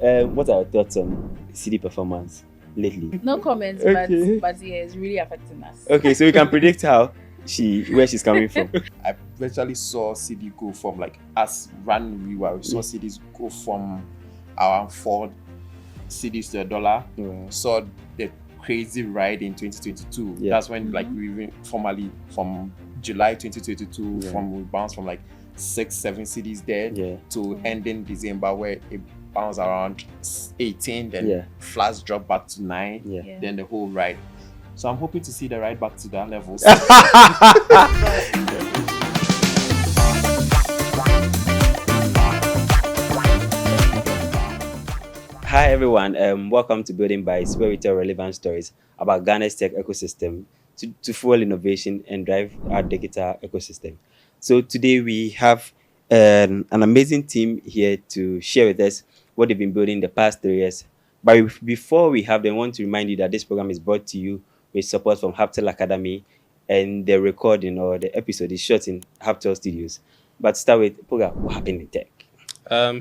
What are your thoughts on CD performance lately? No comments, Okay. but yeah, it's really affecting us. Okay, so we can predict where she's coming from. I virtually saw CD go from like us run WeWire. We saw CDs go from around 4 CDs to $1. Wow. Saw the crazy ride in 2022. Yeah. That's when like we went formally from July 2022 we bounced from like 6-7 CDs there to ending December where it bounced around 18, then flash drop back to 9, then the whole ride. So I'm hoping to see the ride back to that level. Hi everyone, welcome to Building Bytes, where we tell relevant stories about Ghana's tech ecosystem to fuel innovation and drive our digital ecosystem. So today we have an amazing team here to share with us what they've been building the past 3 years. But before we have them, I want to remind you that this program is brought to you with support from Hubtel Academy, and the recording or the episode is shot in Hubtel Studios. But start with, Puga, what happened in tech?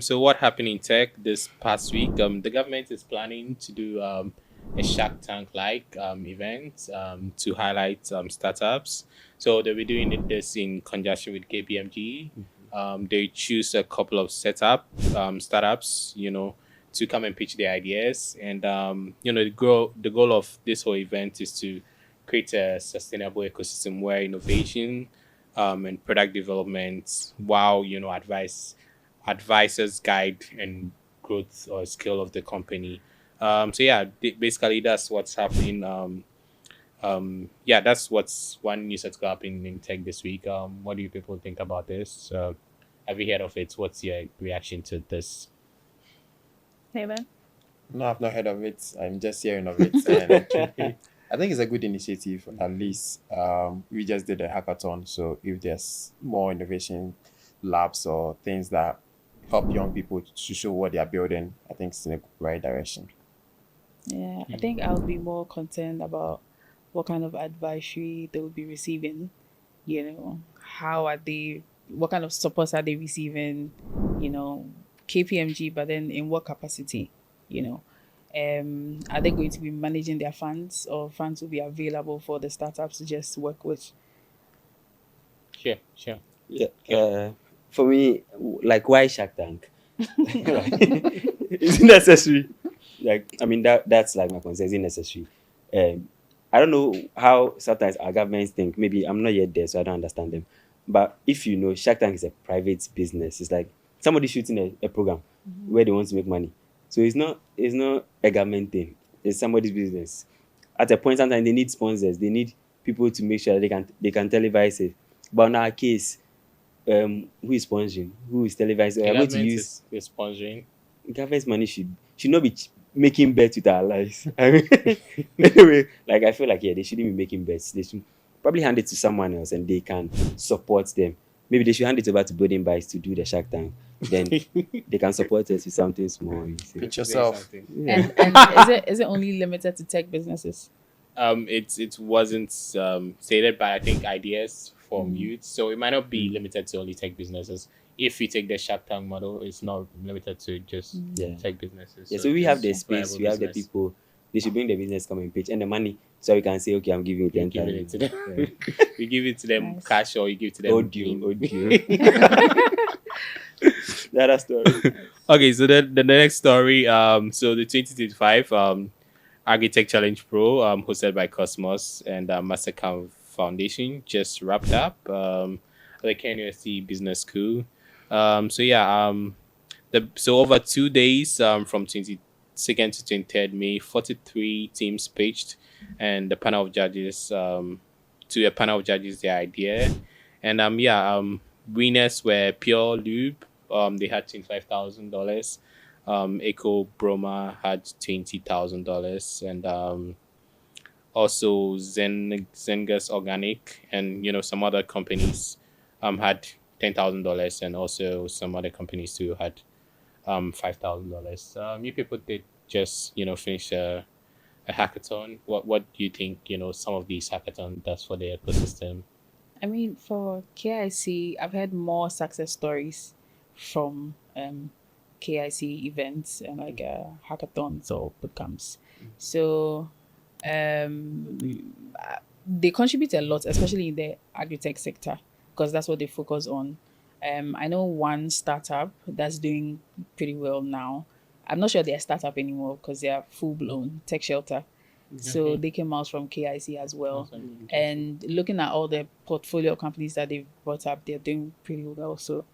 So what happened in tech this past week? The government is planning to do a Shark Tank-like event to highlight startups. So they'll be doing this in conjunction with KPMG. They choose a couple of startups, to come and pitch their ideas. And the goal of this whole event is to create a sustainable ecosystem where innovation and product development, while advisors guide and growth or scale of the company. Basically that's what's happening. That's what's one news that's happening in tech this week. What do you people think about this? Have you heard of it? What's your reaction to this? Hey man. No, I've not heard of it. I'm just hearing of it. And I think it's a good initiative. At least we just did a hackathon. So if there's more innovation labs or things that help young people to show what they are building, I think it's in the right direction. Yeah, I think I'll be more concerned about what kind of advisory they will be receiving. What kind of supports are they receiving? KPMG, but then in what capacity? Are they going to be managing their funds, or funds will be available for the startups to just work with? Sure. Yeah. For me, like, why Shark Tank? Is it necessary? That's like my concern. Is it necessary? I don't know how sometimes our governments think. Maybe I'm not yet there, so I don't understand them. But if Shark Tank is a private business. It's like somebody shooting a program where they want to make money. So it's not a government thing. It's somebody's business. At a point, sometimes they need sponsors. They need people to make sure that they can televise it. But in our case, who is sponsoring? Who is televising? The government is sponsoring. Government's money should not be making bets with our lives. Anyway, I feel like they shouldn't be making bets. They should probably hand it to someone else, and they can support them. Maybe they should hand it over to Building Bytes to do the Shark Tank. Then they can support us with something small. Pitch yourself. Yeah. And is it only limited to tech businesses? It wasn't stated, but I think ideas from youth, so it might not be limited to only tech businesses. If you take the Shark Tank model, it's not limited to just tech businesses. Yeah, so we have the space, we have the people. They should bring the business, come and pitch, and the money, so we can say, okay, I'm giving it to them. We give it to them Nice. cash, or you give it to them Audio. That's story. Okay, so the next story, so the 2025 Agritech Challenge Pro, hosted by Cosmos and Mastercard Foundation, just wrapped up at the KNUST Business School. So over 2 days, from 22nd to 23rd May, 43 teams pitched, and the panel of judges their idea, and winners were Pure Lube. They had $25,000. Eco Broma had $20,000, and also Zengus Organic and some other companies had $10,000, and also some other companies too had $5,000. You people did just finish a hackathon. What do you think some of these hackathon does for the ecosystem? I mean, for KIC, I've heard more success stories from KIC events and like hackathons or bootcamps. So they contribute a lot, especially in the agri-tech sector, because that's what they focus on. I know one startup that's doing pretty well now. I'm not sure they're a startup anymore because they're full-blown tech shelter. So they came out from KIC as well. And looking at all the portfolio companies that they've brought up, they're doing pretty well. So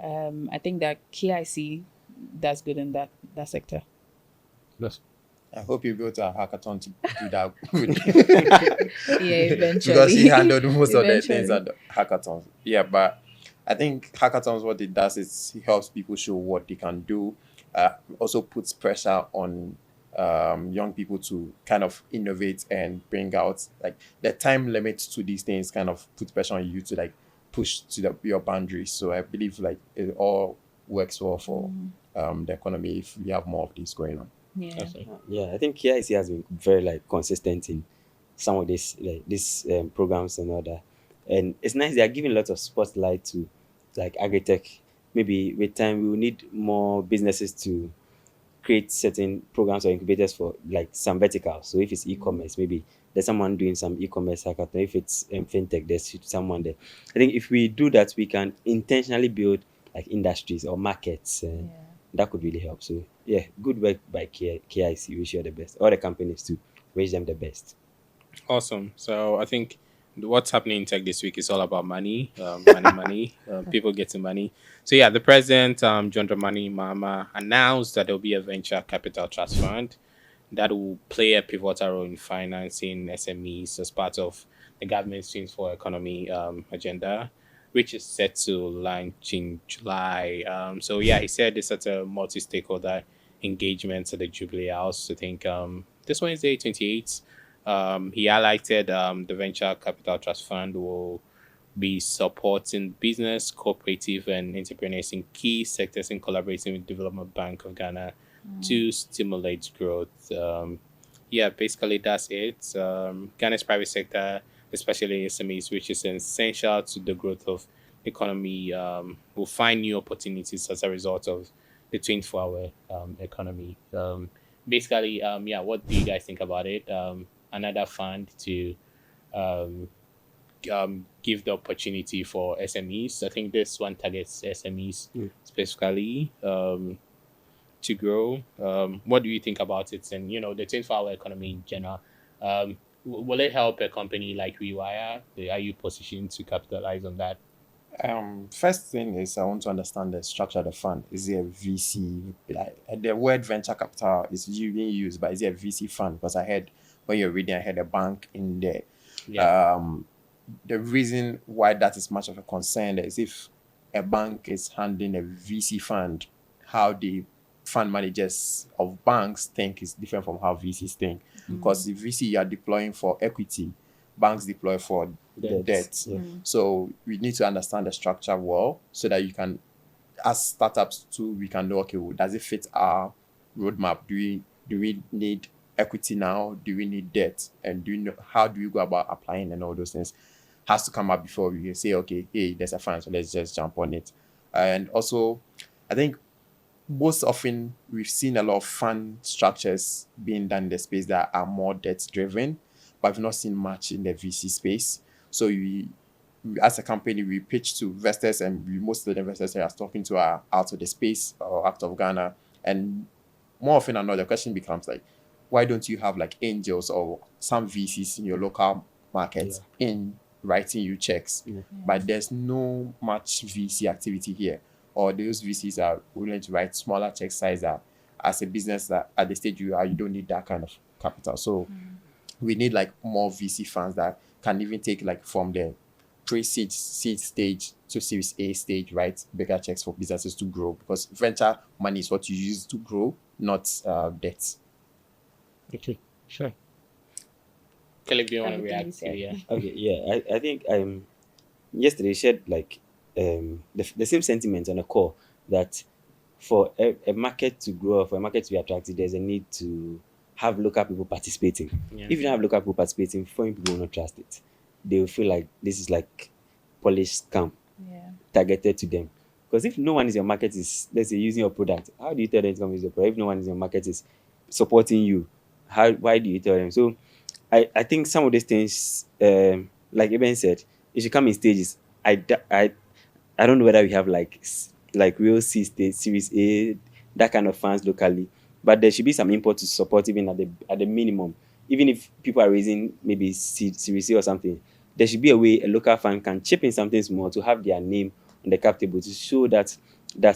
I think that KIC does good in that sector. Yes. I hope you go to a hackathon to do that. Yeah, eventually. Because he handled most of the Eventually. things at the hackathons. Yeah, but I think hackathons, what it does is it helps people show what they can do. Also puts pressure on young people to kind of innovate and bring out, like, the time limit to these things kind of puts pressure on you to like push to your boundaries. So I believe like it all works well for the economy if we have more of this going on. Yeah. I think KIC has been very like consistent in some of these programs and all that, and it's nice they are giving lots of spotlight to like agri-tech. Maybe with time we will need more businesses to create certain programs or incubators for like some verticals. So if it's e-commerce, maybe there's someone doing some e-commerce hackathon. If it's fintech, there's someone there. I think if we do that, we can intentionally build like industries or markets. That could really help. So yeah, good work by KIC. Wish you all the best. All the companies too. Wish them the best. Awesome. So I think what's happening in tech this week is all about money, money. People getting money. So yeah, the president, John Dramani Mahama, announced that there will be a venture capital trust fund that will play a pivotal role in financing SMEs as part of the government's Things for Economy agenda, which is set to launch in July. So yeah, he said this at a multi-stakeholder engagement at the Jubilee House. I think this Wednesday, 28th. He highlighted the Venture Capital Trust Fund will be supporting business, cooperative, and entrepreneurs in key sectors in collaborating with Development Bank of Ghana to stimulate growth. Basically that's it. Ghana's private sector, especially SMEs, which is essential to the growth of the economy, will find new opportunities as a result of the 24-hour economy. What do you guys think about it? Another fund to give the opportunity for SMEs. I think this one targets SMEs specifically to grow. What do you think about it? And the 24-hour economy in general. Will it help a company like WeWire? Are you positioned to capitalize on that? First thing is I want to understand the structure of the fund. Is it a VC? The word venture capital is being used, but is it a VC fund? Because I heard when you're reading, I heard a bank in there. The reason why that is much of a concern is if a bank is handling a VC fund, how the fund managers of banks think is different from how VCs think. Because the VC you are deploying for equity, banks deploy for debt. So we need to understand the structure well so that you can, as startups too, we can know, okay, does it fit our roadmap? Do we need equity now? Do we need debt? And how do we go about applying and all those things? Has to come up before we say, okay, hey, there's a fund, so let's just jump on it. And also, I think most often we've seen a lot of fund structures being done in the space that are more debt driven, but I've not seen much in the VC space. So we as a company, we pitch to investors, and most of the investors I was talking to are out of the space or out of Ghana. And more often than not, the question becomes like, why don't you have like angels or some VCs in your local markets in writing you checks? But there's no much VC activity here, or those VCs are willing to write smaller check size as a business that at the stage you are, you don't need that kind of capital. So we need like more VC funds that can even take like from the pre-seed seed stage to Series A stage, right? Bigger checks for businesses to grow, because venture money is what you use to grow, not debt. Okay, sure. Caleb, do you want to react to I think yesterday shared like the same sentiment on a call that for a market to grow, for a market to be attractive, there's a need to have local people participating. If you don't have local people participating, foreign people will not trust it. They will feel like this is like polished scam targeted to them. Because if no one in your market is, let's say, using your product, how do you tell them to come use your product? If no one in your market is supporting you, why do you tell them? So I think some of these things, like Eben said, it should come in stages. I don't know whether we have like real C stage, Series A, that kind of funds locally, but there should be some input to support even at the minimum. Even if people are raising maybe Series A or something, there should be a way a local fund can chip in something small to have their name on the cap table to show that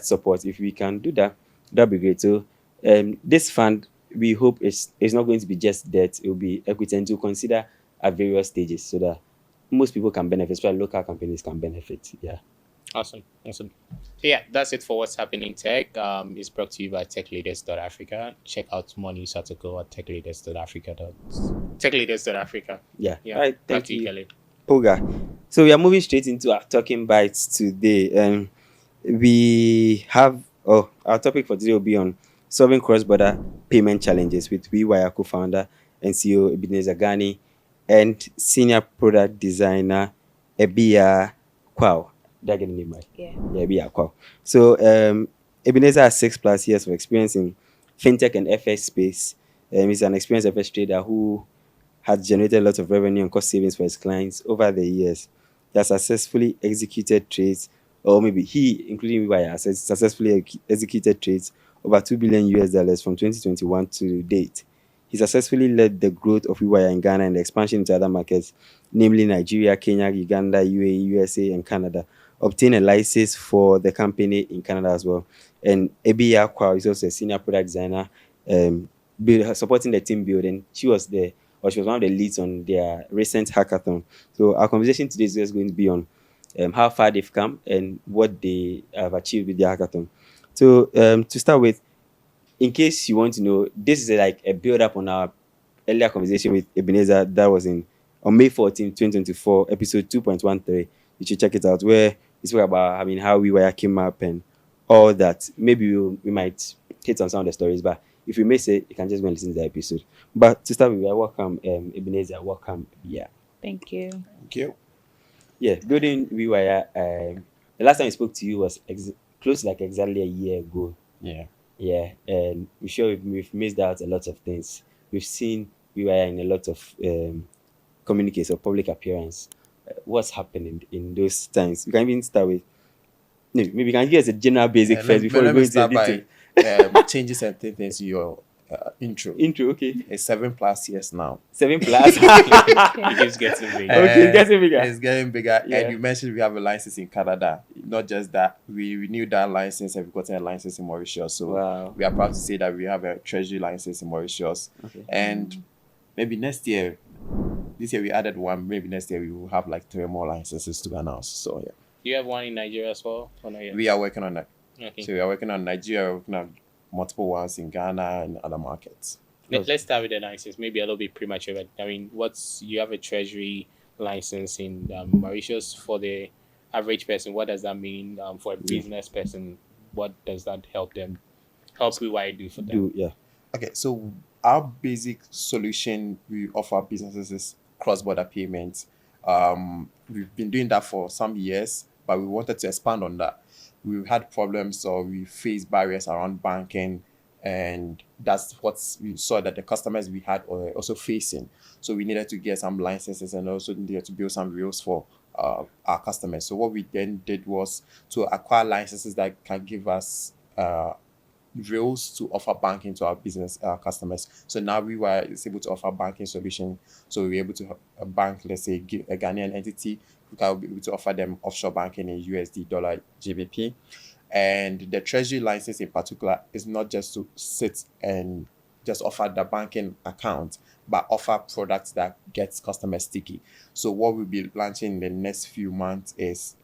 support. If we can do that, that'd be great. So this fund, we hope is not going to be just debt. It will be equity, and to consider at various stages so that most people can benefit, especially local companies can benefit. Yeah. Awesome. So yeah, that's it for what's happening in tech. It's brought to you by techleaders.africa. Check out more news article at techleaders.africa. Yeah. Yeah. All right. Back Thank to you, you, Kelly. Poga. So we are moving straight into our talking bites today. We have our topic for today will be on solving cross-border payment challenges with WeWire co-founder and CEO Ebenezer Ghani and senior product designer Ebia Kwao. Did I get the name right? Yeah. Yeah, Ebia Kwao. So Ebenezer has 6+ years of experience in fintech and FX space. He's an experienced FX trader who has generated a lot of revenue and cost savings for his clients over the years. He has successfully executed trades, or maybe he, including WeWire, has successfully executed trades over $2 billion from 2021 to date. He successfully led the growth of WeWire in Ghana and the expansion into other markets, namely Nigeria, Kenya, Uganda, UAE, USA, and Canada. Obtained a license for the company in Canada as well. And Ebia Kwao is also a senior product designer, supporting the team building. She was one of the leads on their recent hackathon. So our conversation today is just going to be on how far they've come and what they have achieved with their hackathon. So to start with, in case you want to know, this is like a build up on our earlier conversation with Ebenezer that was on May 14, 2024, episode 2.13. You should check it out, where we spoke about how WeWire came up and all that. Maybe we might hit on some of the stories, but if you miss it, you can just go and listen to the episode. But to start with, welcome Ebenezer, welcome. Yeah. Thank you. Thank you. Yeah, building WeWire. The last time I spoke to you was close to like exactly a year ago. Yeah. Yeah, and we're sure we've missed out a lot of things. We've seen WeWire in a lot of communiques or public appearance. What's happening in those times? We can even start with maybe you can give us a general basic first before we go into the detail. By changing certain things to your intro. Okay. It's 7+ years now. 7+. It is getting big. Okay, it's getting bigger. It's getting bigger. Yeah. And you mentioned we have a license in Canada. Not just that, we renewed that license and we've gotten a license in Mauritius. So Wow. we are proud to say that we have a Treasury license in Mauritius. Okay. And maybe this year we added one. Maybe next year we will have like 3 more licenses to announce. So yeah. You have one in Nigeria as well? Or not yet? We are working on that. Okay. So we are working on Nigeria, we're working on multiple ones in Ghana and other markets. Let's start with the license. Maybe a little bit premature, but you have a Treasury license in Mauritius. For the average person, what does that mean? For a business person, what does that help WeWire do for them? Okay, so our basic solution we offer businesses is cross-border payments. We've been doing that for some years, but we wanted to expand on that. We had problems or we faced barriers around banking, and that's what we saw that the customers we had were also facing. So we needed to get some licenses and also needed to build some rails for our customers. So what we then did was to acquire licenses that can give us rails to offer banking to our business customers. So now we were able to offer banking solution. So we were able to bank, let's say, a Ghanaian entity. We can be able to offer them offshore banking in USD, dollar, GBP. And the Treasury license in particular is not just to sit and just offer the banking account, but offer products that gets customers sticky. So what we'll be launching in the next few months is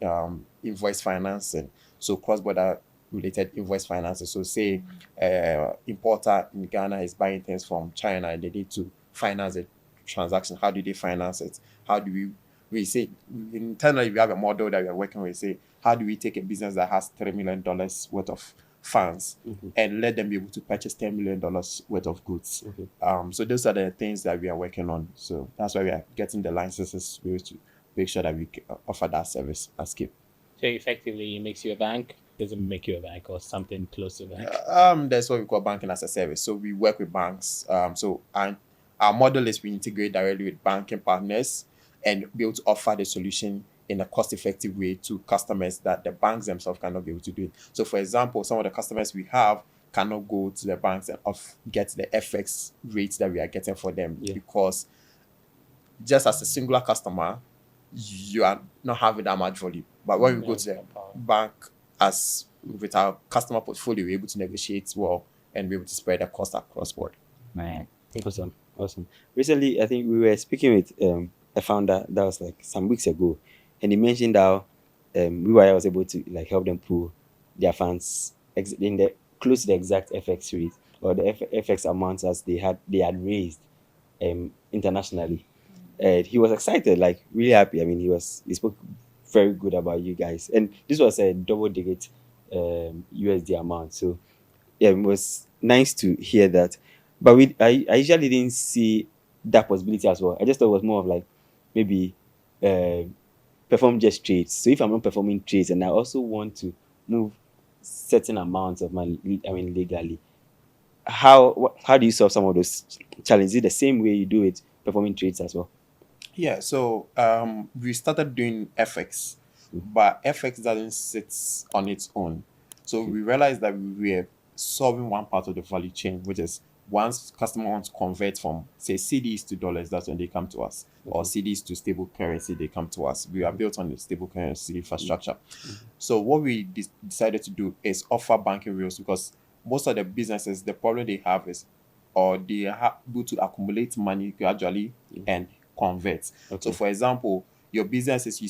invoice financing. So cross-border related invoice financing. So say importer in Ghana is buying things from China and they need to finance a transaction. How do they finance it? How do we say internally we have a model that we are working with, say how do we take a business that has $3 million worth of funds and let them be able to purchase $10 million worth of goods. So those are the things that we are working on. So that's why we are getting the licenses to make sure that we offer that service at scale. So effectively, it makes you a bank. doesn't make you a bank or something close to a bank? That's what we call banking as a service. So we work with banks. And our model is we integrate directly with banking partners and be able to offer the solution in a cost-effective way to customers that the banks themselves cannot be able to do it. So, for example, some of the customers we have cannot go to the banks and get the FX rates that we are getting for them because just as a singular customer, you are not having that much volume. But when we go to the bank as with our customer portfolio, we're able to negotiate well and be able to spread the cost across board. Man, awesome. Recently, I think we were speaking with a founder that was like some weeks ago, and he mentioned how WeWire was able to like help them pull their funds in the close to the exact FX rate or the FX amounts as they had raised internationally. He was excited, like really happy. I mean, he spoke very good about you guys, and this was a double-digit USD amount. So yeah, it was nice to hear that. But I usually didn't see that possibility as well. I just thought it was more of like maybe perform just trades. So if I'm not performing trades and I also want to move certain amounts of money, I mean legally, how do you solve some of those challenges? Is it the same way you do it performing trades as well? Yeah, so we started doing FX, but FX doesn't sit on its own. So we realized that we were solving one part of the value chain, which is once customer wants to convert from, say, CDs to dollars, that's when they come to us, or CDs to stable currency, they come to us. We are built on the stable currency infrastructure. So what we decided to do is offer banking rails, because most of the businesses, the problem they have is, or they are able to accumulate money gradually and convert. So for example, your business is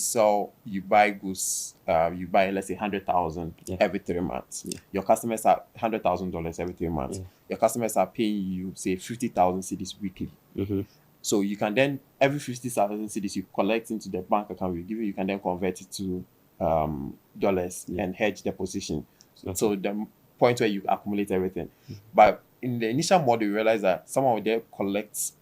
you buy goods, you buy, let's say, 100,000 every 3 months. Your customers are $100,000 every 3 months. Your customers are paying you, say, 50,000 cedis weekly. So you can then, every 50,000 cedis you collect into the bank account we give you can then convert it to dollars and hedge the position. So the point where you accumulate everything. But in the initial model, you realize that someone there collects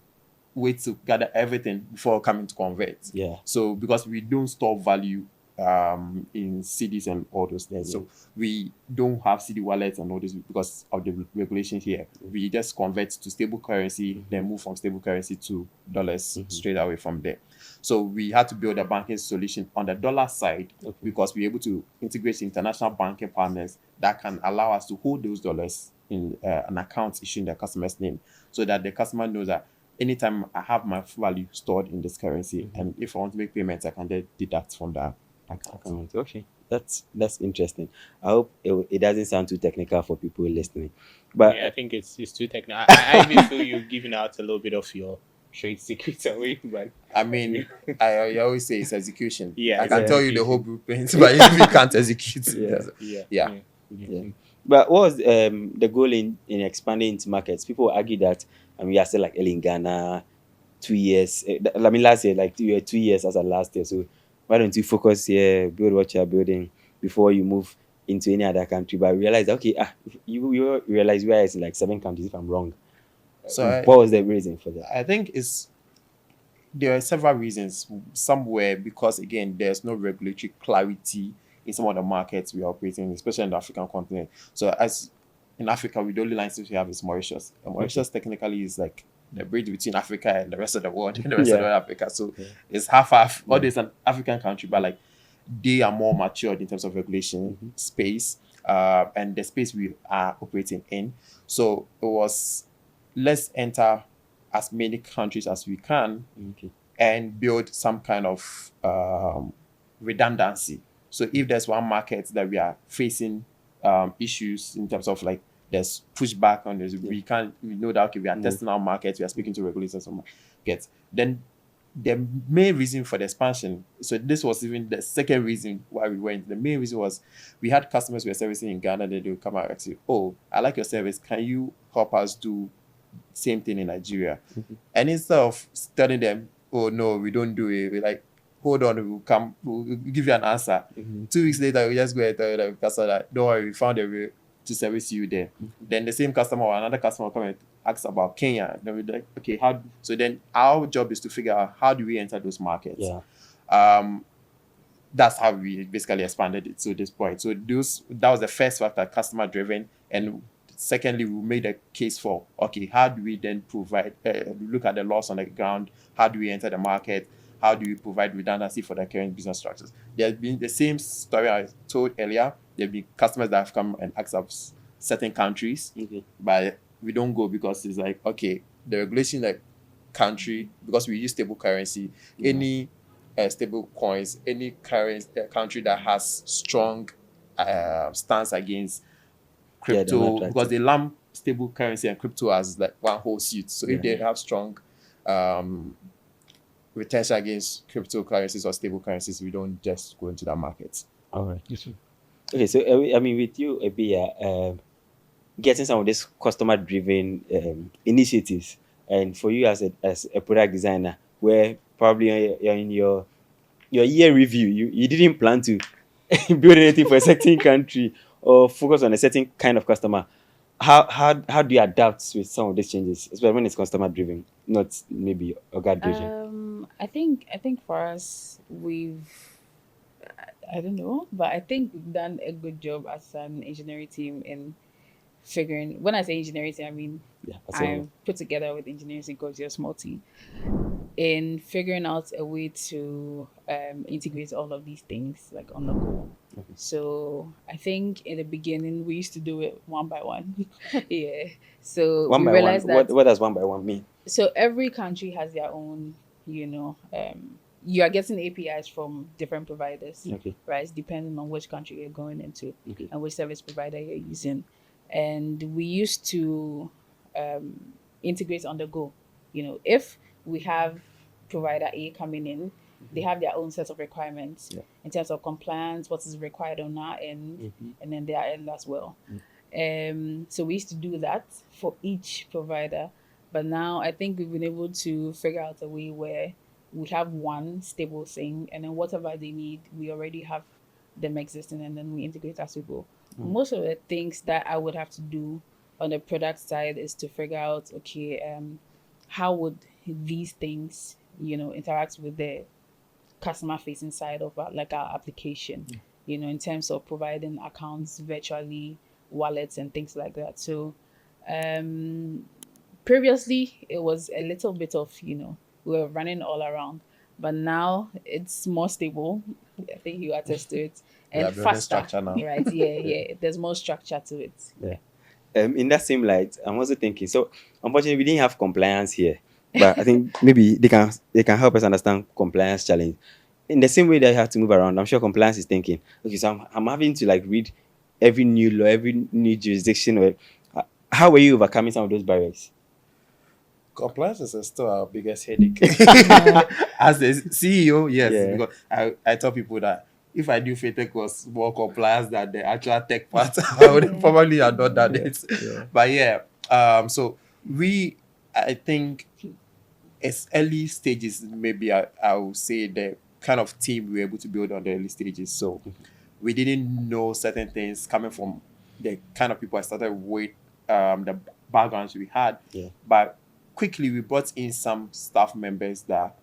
wait to gather everything before coming to convert. So because we don't store value in CDs and all those things, so we don't have CD wallets and all this because of the regulations here. We just convert to stable currency, then move from stable currency to dollars straight away from there. So we had to build a banking solution on the dollar side because we're able to integrate international banking partners that can allow us to hold those dollars in an account issued in the customer's name, so that the customer knows that anytime I have my value stored in this currency, and if I want to make payments, I can then deduct from that account. Okay, that's interesting. I hope it doesn't sound too technical for people listening. But yeah, I think it's too technical. I even feel you're giving out a little bit of your trade secrets away. But I mean, I always say it's execution. Yeah, I can tell you the whole blueprint, but if you can't execute, yeah. But what was the goal in expanding into markets? People argue that we are still like in Ghana, 2 years. I mean, last year, like you were 2 years as a last year. So why don't you focus here, build what you're building before you move into any other country? But realize that, you realize we are in like 7 countries, if I'm wrong. So what was the reason for that? I think there are several reasons. Somewhere because, again, there's no regulatory clarity in some of the markets we are operating in, especially in the African continent. So as in Africa, the only license we have is Mauritius. And Mauritius technically is like the bridge between Africa and the rest of the world, and the rest of Africa. So it's half. Although it's an African country, but like they are more matured in terms of regulation space and the space we are operating in. So it was, let's enter as many countries as we can and build some kind of redundancy. So if there's one market that we are facing issues in terms of like there's pushback on this, we know that we are testing our markets, we are speaking to regulators on markets. Then the main reason for the expansion, so this was even the second reason why we went. The main reason was we had customers we were servicing in Ghana, then they would come out and say, "Oh, I like your service. Can you help us do same thing in Nigeria?" And instead of telling them, "Oh no, we don't do it," we're like, "Hold on, we'll give you an answer." 2 weeks later, we just go and tell the customer that, "Don't worry, we found a way to service you there." Then the same customer or another customer come and ask about Kenya. Then we're like, okay, how? So then our job is to figure out how do we enter those markets. that's how we basically expanded it to this point. So that was the first factor, customer driven. And secondly, we made a case for, okay, how do we then provide, look at the laws on the ground, how do we enter the market, how do we provide redundancy for the current business structures? There's been the same story I told earlier. There have been customers that have come and asked us certain countries, but we don't go because it's like, okay, the regulation like country, because we use stable currency, any stable coins, any country that has strong stance against crypto, because they lump stable currency and crypto as like one whole suit. So if they have strong retention against cryptocurrencies or stable currencies, we don't just go into that market. All right. Yes, sir. Okay, so I mean, with you, Ebia, getting some of these customer-driven initiatives, and for you as a product designer, where probably you're in your year review, you didn't plan to build anything for a certain country or focus on a certain kind of customer. How do you adapt with some of these changes, especially when it's customer driven, not maybe organ driven? I think for us, I don't know, but I think we've done a good job as an engineering team in figuring. When I say engineering team, I mean I'm put together with engineering team because you're a small team, in figuring out a way to integrate all of these things like on the go. So I think in the beginning we used to do it one by one. Yeah. So one we by realized one. that. What does one by one mean? So every country has their own, you are getting APIs from different providers, right? Depending on which country you're going into and which service provider you're using. And we used to integrate on the go. If we have provider A coming in, they have their own set of requirements in terms of compliance, what is required on our end, and then their end as well. So we used to do that for each provider. But now I think we've been able to figure out a way where we have one stable thing, and then whatever they need, we already have them existing, and then we integrate as we go. Most of the things that I would have to do on the product side is to figure out, okay, how would these things, interact with the customer-facing side of our application, in terms of providing accounts virtually, wallets, and things like that. So previously, it was a little bit of, we were running all around, but now it's more stable. I think you attest to it. And faster now. Right? Yeah. There's more structure to it. Yeah. In that same light, I'm also thinking, so unfortunately we didn't have compliance here, but I think maybe they can help us understand compliance challenge. In the same way that you have to move around, I'm sure compliance is thinking, okay, so I'm having to read every new law, every new jurisdiction. How were you overcoming some of those barriers? Compliance is still our biggest headache. As the CEO, yes, because I tell people that if I knew Fintech was more compliance than the actual tech part, I would probably have not done it. But so I think it's early stages, maybe I would say the kind of team we were able to build on the early stages. So we didn't know certain things coming from the kind of people I started with, the backgrounds we had. But quickly we brought in some staff members that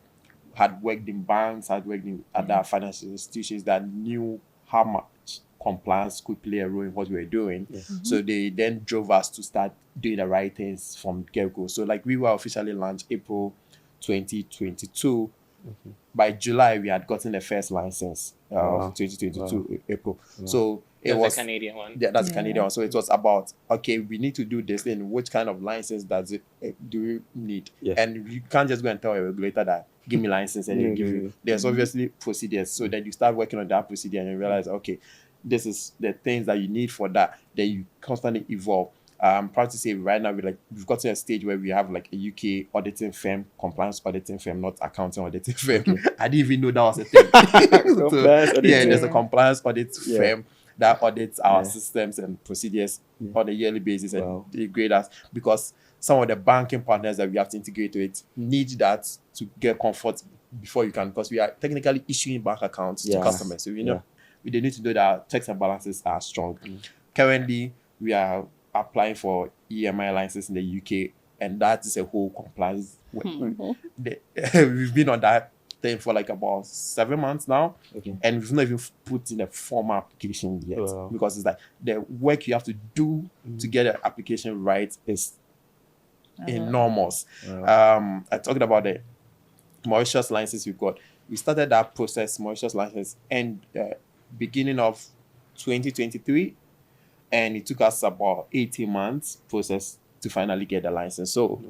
had worked in banks, had worked in other financial institutions that knew how much compliance could play a role in what we were doing. So they then drove us to start doing the right things from get-go. So we were officially launched April 2022. By July, we had gotten the first license of 2022 April. So it was a Canadian one. Yeah, that's a Canadian one. So it was about, okay, we need to do this thing. Which kind of license do we need? And you can't just go and tell a regulator that, give me license and they'll give you. There's obviously procedures. So then you start working on that procedure and you realize, okay, this is the things that you need for that. Then you constantly evolve. I'm proud to say right now we've got to a stage where we have a UK auditing firm, compliance auditing firm, not accounting auditing firm. I didn't even know that was a thing. There's a compliance audit firm that audits our systems and procedures on a yearly basis, and they grade us because some of the banking partners that we have to integrate with need that to get comfort before you can, because we are technically issuing bank accounts to customers. So we need to know that our checks and balances are strong. Currently, we are applying for EMI license in the UK, and that is a whole compliance. We've been on that thing for like about 7 months now, Okay. and we've not even put in a formal application yet. Wow. Because it's like the work you have to do to get an application right is enormous. Wow. I talked about the Mauritius license we've got. We started that process, Mauritius license, and beginning of 2023, and it took us about 18 months process to finally get the license. So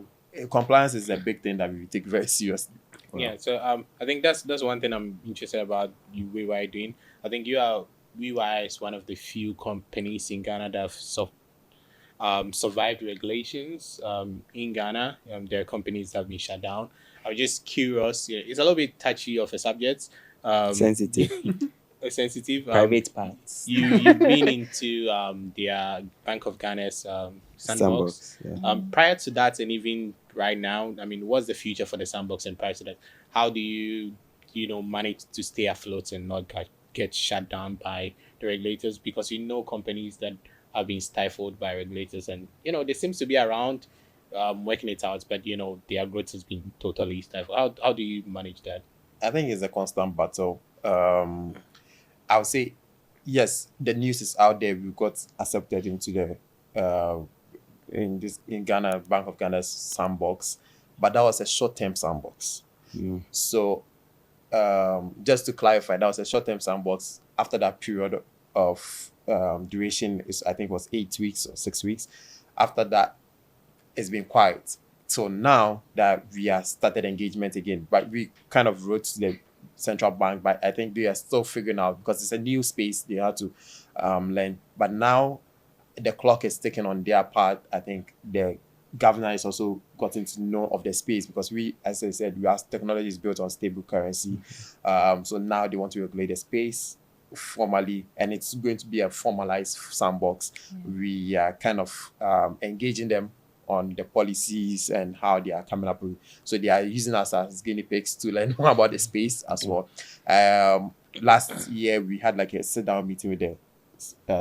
compliance is a big thing that we take very seriously. Yeah, so I think that's one thing I'm interested about you WeWire doing. I think WeWire is one of the few companies in Ghana that have survived regulations. In Ghana, there are companies that have been shut down. I'm just curious. Yeah, it's a little bit touchy of a subject. Sensitive. Sensitive. Private parts. You've been into their Bank of Ghana's Sandbox. Yeah. Prior to that, and even right now, I mean, what's the future for the Sandbox? And prior to that, how do you manage to stay afloat and not get shut down by the regulators? Because companies that have been stifled by regulators, and there seems to be around working it out, but their growth has been totally stifled. How do you manage that? I think it's a constant battle. I would say, yes, the news is out there. We got accepted into the in Ghana, Bank of Ghana's Sandbox, but that was a short-term Sandbox. So just to clarify, that was a short-term Sandbox. After that period of duration, I think it was 8 weeks or 6 weeks. After that, it's been quiet. So now that we have started engagement again, but we kind of wrote to the central bank, but I think they are still figuring out because it's a new space they have to learn. But now the clock is ticking on their part. I think the governor is also gotten to know of the space because we, as I said, our technology is built on stable currency. So now they want to regulate the space formally, and it's going to be a formalized Sandbox. We are kind of engaging them on the policies and how they are coming up with. So they are using us as guinea pigs to learn more about the space as well. Last year, we had like a sit-down meeting with the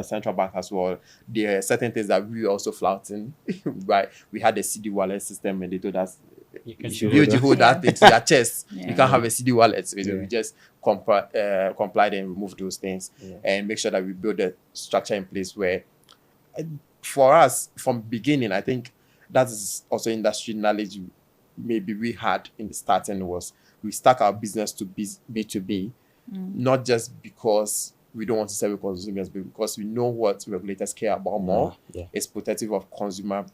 central bank as well. There are certain things that we also flouting. Right? We had a CD wallet system, and they told us you hold that thing to your chest. You can't have a CD wallet. So we just comply and remove those things and make sure that we build a structure in place where, for us, from beginning, I think that is also industry knowledge maybe we had in the starting was we stuck our business to B2B, not just because we don't want to serve consumers, but because we know what regulators care about more. It's protective of consumer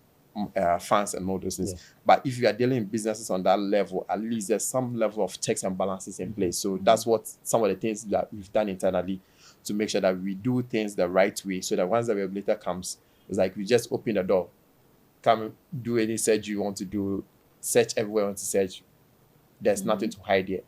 funds and all those things. But if you are dealing in businesses on that level, at least there's some level of checks and balances in place. So that's what some of the things that we've done internally to make sure that we do things the right way, so that once the regulator comes, it's like we just open the door. Come do any search you want to do, search everywhere you want to search. There's nothing to hide here.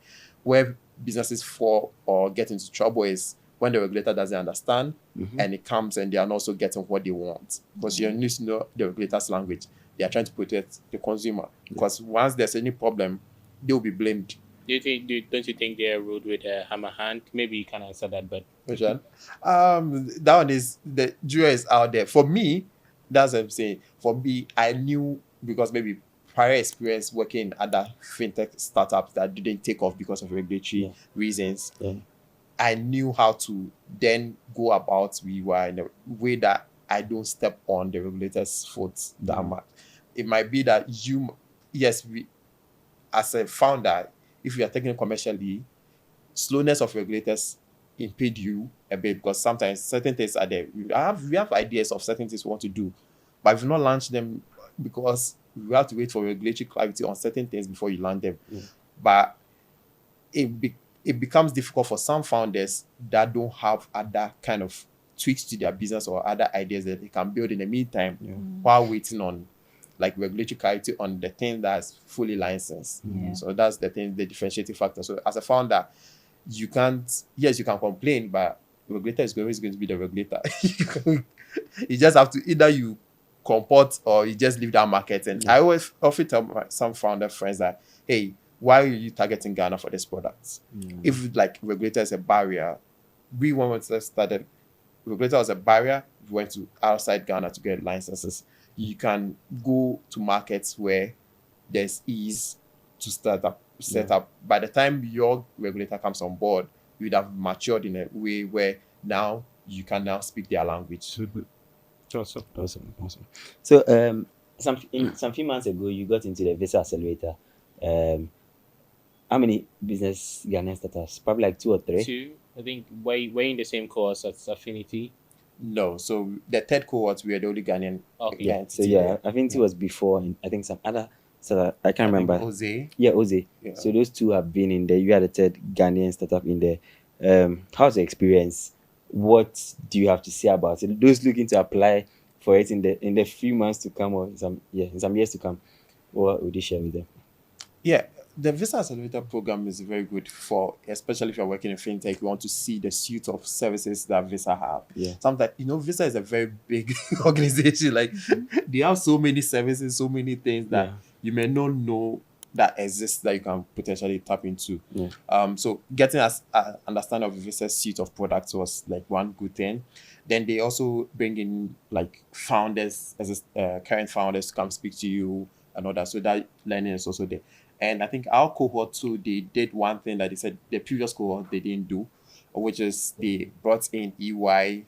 Where businesses fall or get into trouble is when the regulator doesn't understand and it comes and they are also getting what they want. Because you need to know the regulator's language. They are trying to protect the consumer. Because once there's any problem, they'll be blamed. Don't you think they're ruled with a hammer hand? Maybe you can answer that, but which one? That one is the jury is out there. For me, that's what I'm saying. For me, I knew because maybe prior experience working in other fintech startups that didn't take off because of regulatory reasons. I knew how to then go about WeWire in a way that I don't step on the regulator's foot that much. It might be that we, as a founder, if you are taking it commercially, slowness of regulators impede you a bit because sometimes certain things are there. We have ideas of certain things we want to do, but we've not launched them because we have to wait for regulatory clarity on certain things before you land them. But it becomes difficult for some founders that don't have other kind of tweaks to their business or other ideas that they can build in the meantime while waiting on like regulatory clarity on the thing that's fully licensed. So that's the thing, the differentiating factor. So as a founder, you can complain, but the regulator is always going to be the regulator. You just have to either you comport or you just leave that market. And I always often tell some founder friends that, hey, why are you targeting Ghana for this product? If like regulator is a barrier, when we started, regulator was a barrier, we went to outside Ghana to get licenses. You can go to markets where there's ease to start up set up. By the time your regulator comes on board, you would have matured in a way where now you can now speak their language. Awesome. So some few months ago, you got into the Visa Accelerator. How many business Ghanaian startups? Probably like 2 or 3. 2. I think we're in the same course as Affinity. No, so the third cohort, we are the only Ghanaian. Okay. Yeah. So yeah, Affinity was before, and I think some other. So I can't remember. Oze. Yeah, Oze. Yeah. So those 2 have been in there. You are the third Ghanaian startup in there. How's the experience? What do you have to say about it? Those looking to apply for it in the few months to come, or in some years to come, what would you share with them? Yeah, the Visa Accelerator program is very good for, especially if you're working in fintech, you want to see the suite of services that Visa have. Yeah. Sometimes, Visa is a very big organization. Like, they have so many services, so many things that you may not know that exists that you can potentially tap into. Yeah. So getting us understanding of Visa's suite of products was like one good thing. Then they also bring in like founders, current founders, to come speak to you and all that. So that learning is also there. And I think our cohort too, they did one thing that they said the previous cohort they didn't do, which is they brought in EY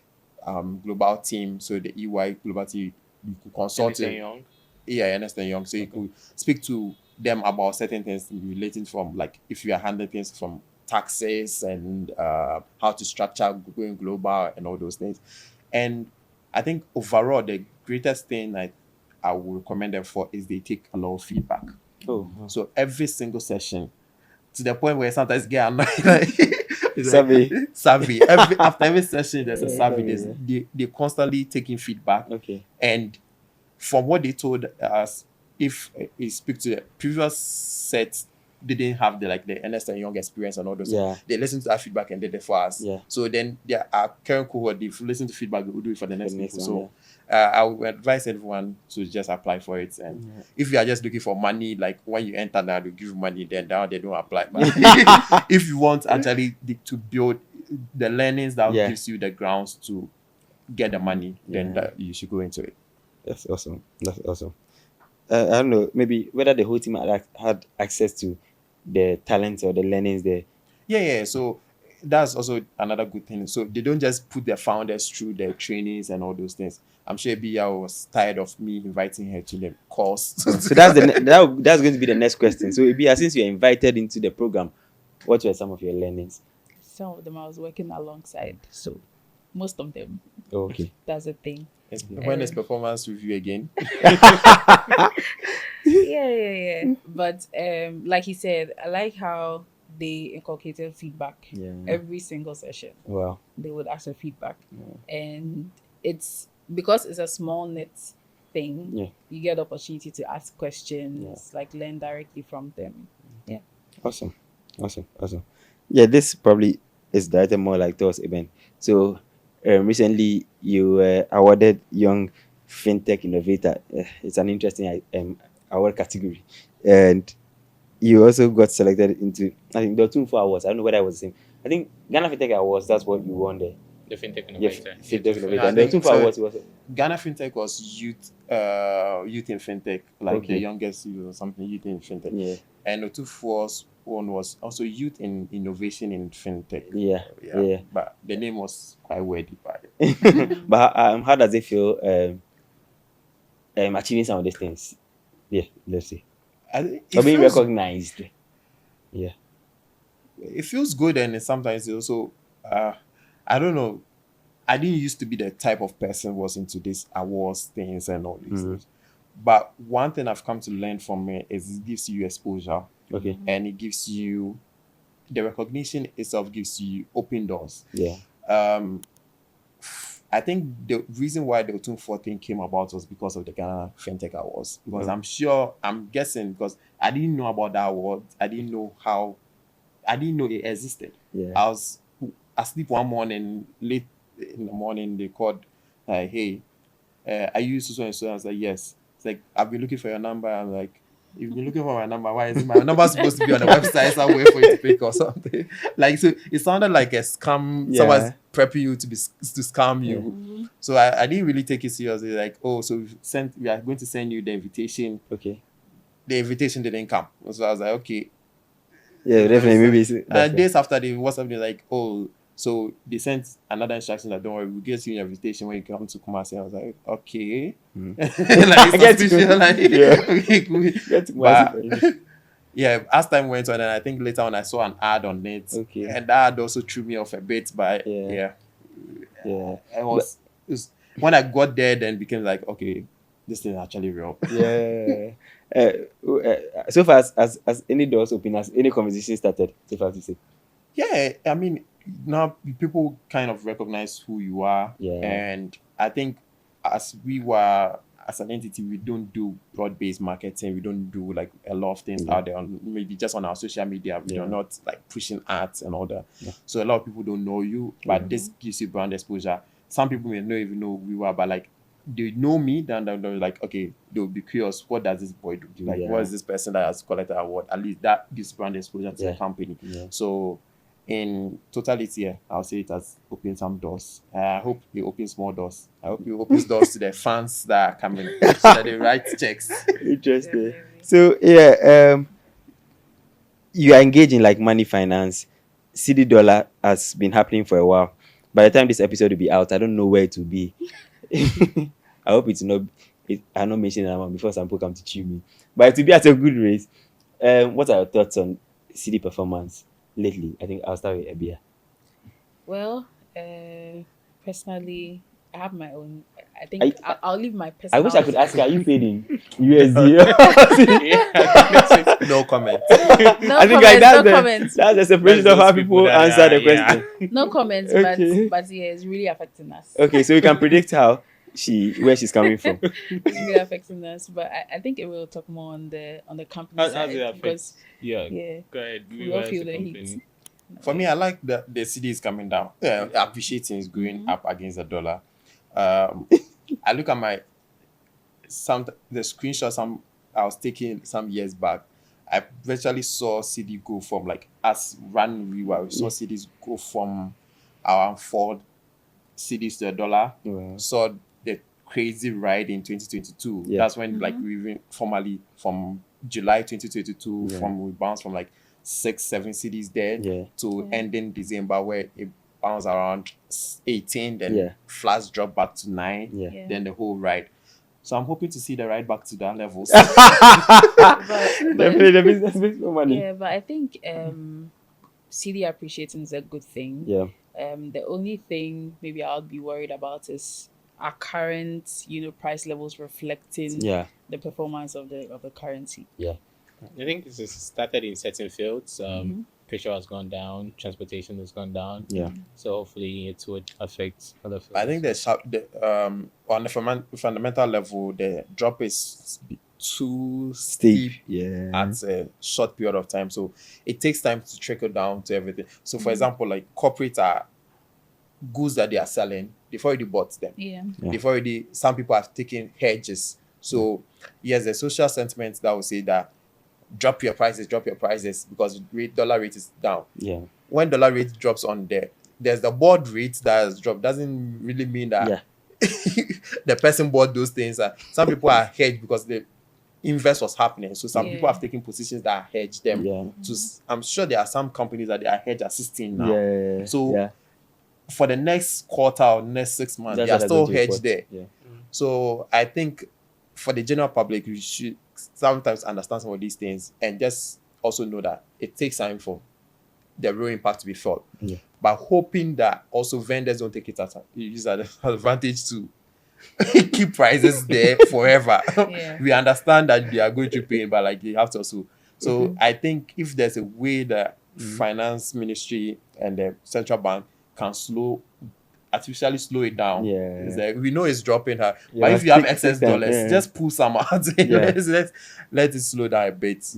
global team. So the EY global team, you could consult Ernst & Young. Yeah, Ernst & Young. So you could speak to them about certain things relating from, like, if you are handling things from taxes and how to structure going global and all those things. And I think overall, the greatest thing I would recommend them for is they take a lot of feedback. So every single session, to the point where sometimes get annoyed, like, survey. After every session, there's a survey. They constantly taking feedback. Okay. And from what they told us, if we speak to the previous sets, they didn't have the Ernst & Young experience and all those. Yeah. They listened to our feedback and did it for us. Yeah. So then our current cohort, they've listened to feedback, they will do it for the next people. one, So I would advise everyone to just apply for it. And if you are just looking for money, like when you enter now, they give you money, then now they don't apply. But if you want actually to build the learnings that gives you the grounds to get the money, then you should go into it. That's awesome. I don't know, maybe whether the whole team had access to the talents or the learnings there. Yeah. So that's also another good thing. So they don't just put their founders through their trainings and all those things. I'm sure Bia was tired of me inviting her to the course. So that's that's going to be the next question. So Bia, since you're invited into the program, what were some of your learnings? Some of them I was working alongside, so most of them. Oh, okay. That's a thing. When is performance review again? Yeah. But like he said, I like how they inculcated feedback every single session. Wow. They would ask for feedback. And it's because it's a small knit thing, you get the opportunity to ask questions, like learn directly from them. Yeah. Awesome. Yeah, this probably is directed more like towards Eben. So recently you were awarded Young Fintech Innovator. It's an interesting award category. And you also got selected into, I think there were 2 for awards. I don't know whether it was the same. I think Ghana Fintech Awards, that's what you won there. The Fintech Innovator. Fintech Innovator. And there were 2 for awards. Ghana Fintech was youth in fintech, like the youngest youth or something, youth in fintech. Yeah. And the 2 for us one was also youth in innovation in fintech. Yeah. But the name was quite wordy. But how does it feel achieving some of these things? Yeah, let's see. Being recognized. Yeah. It feels good, and sometimes it also I don't know. I didn't used to be the type of person who was into these awards things and all these things. But one thing I've come to learn from it is it gives you exposure. Okay. And it gives you the recognition itself, gives you open doors. Yeah. I think the reason why the Otun 14 came about was because of the Ghana Fintech Awards. Because I'm guessing, because I didn't know about that award. I didn't know it existed. Yeah. I was asleep one morning, late in the morning, they called, hey, are you so and so? I was like, yes. It's like, I've been looking for your number. I'm like, you've been looking for my number. Why is my number supposed to be on the website somewhere for you to pick or something? Like, so it sounded like a scam. Someone's prepping you to scam you. So I didn't really take it seriously. Like, so we are going to send you the invitation. Okay. The invitation didn't come. So I was like, okay, Yeah, definitely. Maybe it's, days after they WhatsApp me like, oh, so they sent another instruction that don't worry, we'll get you an invitation when you come to Kumasi. I was like, okay. Like suspicious, like okay, cool. But yeah, as time went on, and I think later on I saw an ad on it. Okay. And that ad also threw me off a bit, but yeah. It was when I got there, then became like, okay, this thing is actually real. Yeah. So far as any doors open, as any conversation started, so far to say. Yeah, I mean, now people kind of recognize who you are. Yeah. And I think as an entity, we don't do broad-based marketing. We don't do like a lot of things out there maybe just on our social media. We are not like pushing ads and all that. Yeah. So a lot of people don't know you, but this gives you brand exposure. Some people may not even know who we are, but like they know me, then they're like, okay, they'll be curious, what does this boy do? Like, what is this person that has collected an award? At least that gives brand exposure to the company. Yeah. So in totality, I'll say it has opened some doors. I hope it opens more doors. I hope it opens doors to the fans that are coming so that they write checks. Interesting. So you are engaged in like money finance. CD dollar has been happening for a while. By the time this episode will be out, I don't know where it will be. I hope it's not. I'm not mentioning that before some people come to chew me. But it will be at a good rate. What are your thoughts on CD performance lately? I think I'll start with Ebia. Well, personally, I have my own. I think I'll leave my personal. I wish I could ask you, are you paid in USD? No comment. I think that's the separation of how people answer the question. No comments, but yeah, it's really affecting us. Okay, so we can predict where she's coming from. It's really affecting us, but I think it will talk more on the company side because go ahead. We all feel the heat. For me, I like that the CD is coming down. Appreciating is going up against the dollar. I look at the screenshots I was taking some years back. I virtually saw CD go from like as run WeWire. We saw CDs go from around 4 CDs to $1. Wow. Saw the crazy ride in 2022. Yeah. That's when like we went formally from July 2022 we bounced from like 6-7 CDs there to ending December where it bounced around 18, then flash drop back to 9, then the whole ride. So I'm hoping to see the ride back to that level. Definitely the business makes more money. Yeah, but I think CD appreciating is a good thing. Yeah. The only thing maybe I'll be worried about is our current, price levels reflecting the performance of the currency. Yeah. I think this has started in certain fields. Petrol has gone down, transportation has gone down. Yeah. So hopefully it would affect other fields. I think on the fundamental level, the drop is too steep at a short period of time. So it takes time to trickle down to everything. So for example, like corporate goods that they are selling, they've already bought them. Some people have taken hedges. So yes, the social sentiment that will say that drop your prices because dollar rate is down. Yeah. When dollar rate drops on there's the board rate that has dropped. Doesn't really mean that the person bought those things. Some people are hedged because the invest was happening. So some people have taken positions that hedge them. Yeah. I'm sure there are some companies that they are hedge assisting now. Yeah. So for the next quarter or next 6 months, they are still hedged there. Yeah. So I think for the general public, we should sometimes understand some of these things and just also know that it takes time for the real impact to be felt. Yeah. But hoping that also vendors don't take it as use an advantage to keep prices there forever. We understand that they are going to pay, but like they have to also. So I think if there's a way that finance ministry and the central bank can artificially slow it down. It's like, we know it's dropping her, but if you have excess dollars, just pull some out. Let it slow down a bit.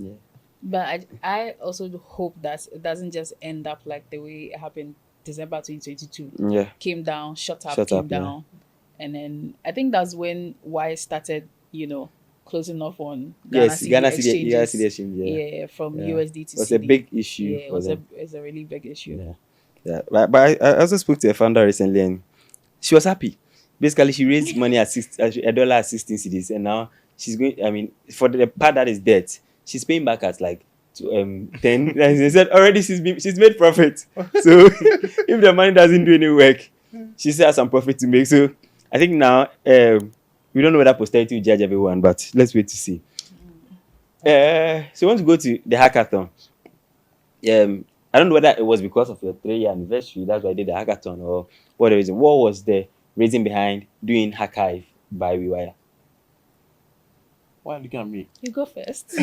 But I also hope that it doesn't just end up like the way it happened December 2022. Came down, shot up, came down. And then I think that's when Y started, closing off on Ghana CD from USD to it was CD. A big issue. Yeah, it's a really big issue. Yeah, but I also spoke to a founder recently and she was happy. Basically, she raised money at $1 at 16 CDs, and now she's going. I mean, for the part that is debt, she's paying back at like to 10. And they said already she's made profit. So if the money doesn't do any work, she still has some profit to make. So I think now we don't know whether posterity will judge everyone, but let's wait to see. So we want to go to the hackathon. I don't know whether it was because of your 3-year anniversary, that's why I did the hackathon, or what the reason. What was the reason behind doing Hackive by WeWire? Why looking at me? You go first.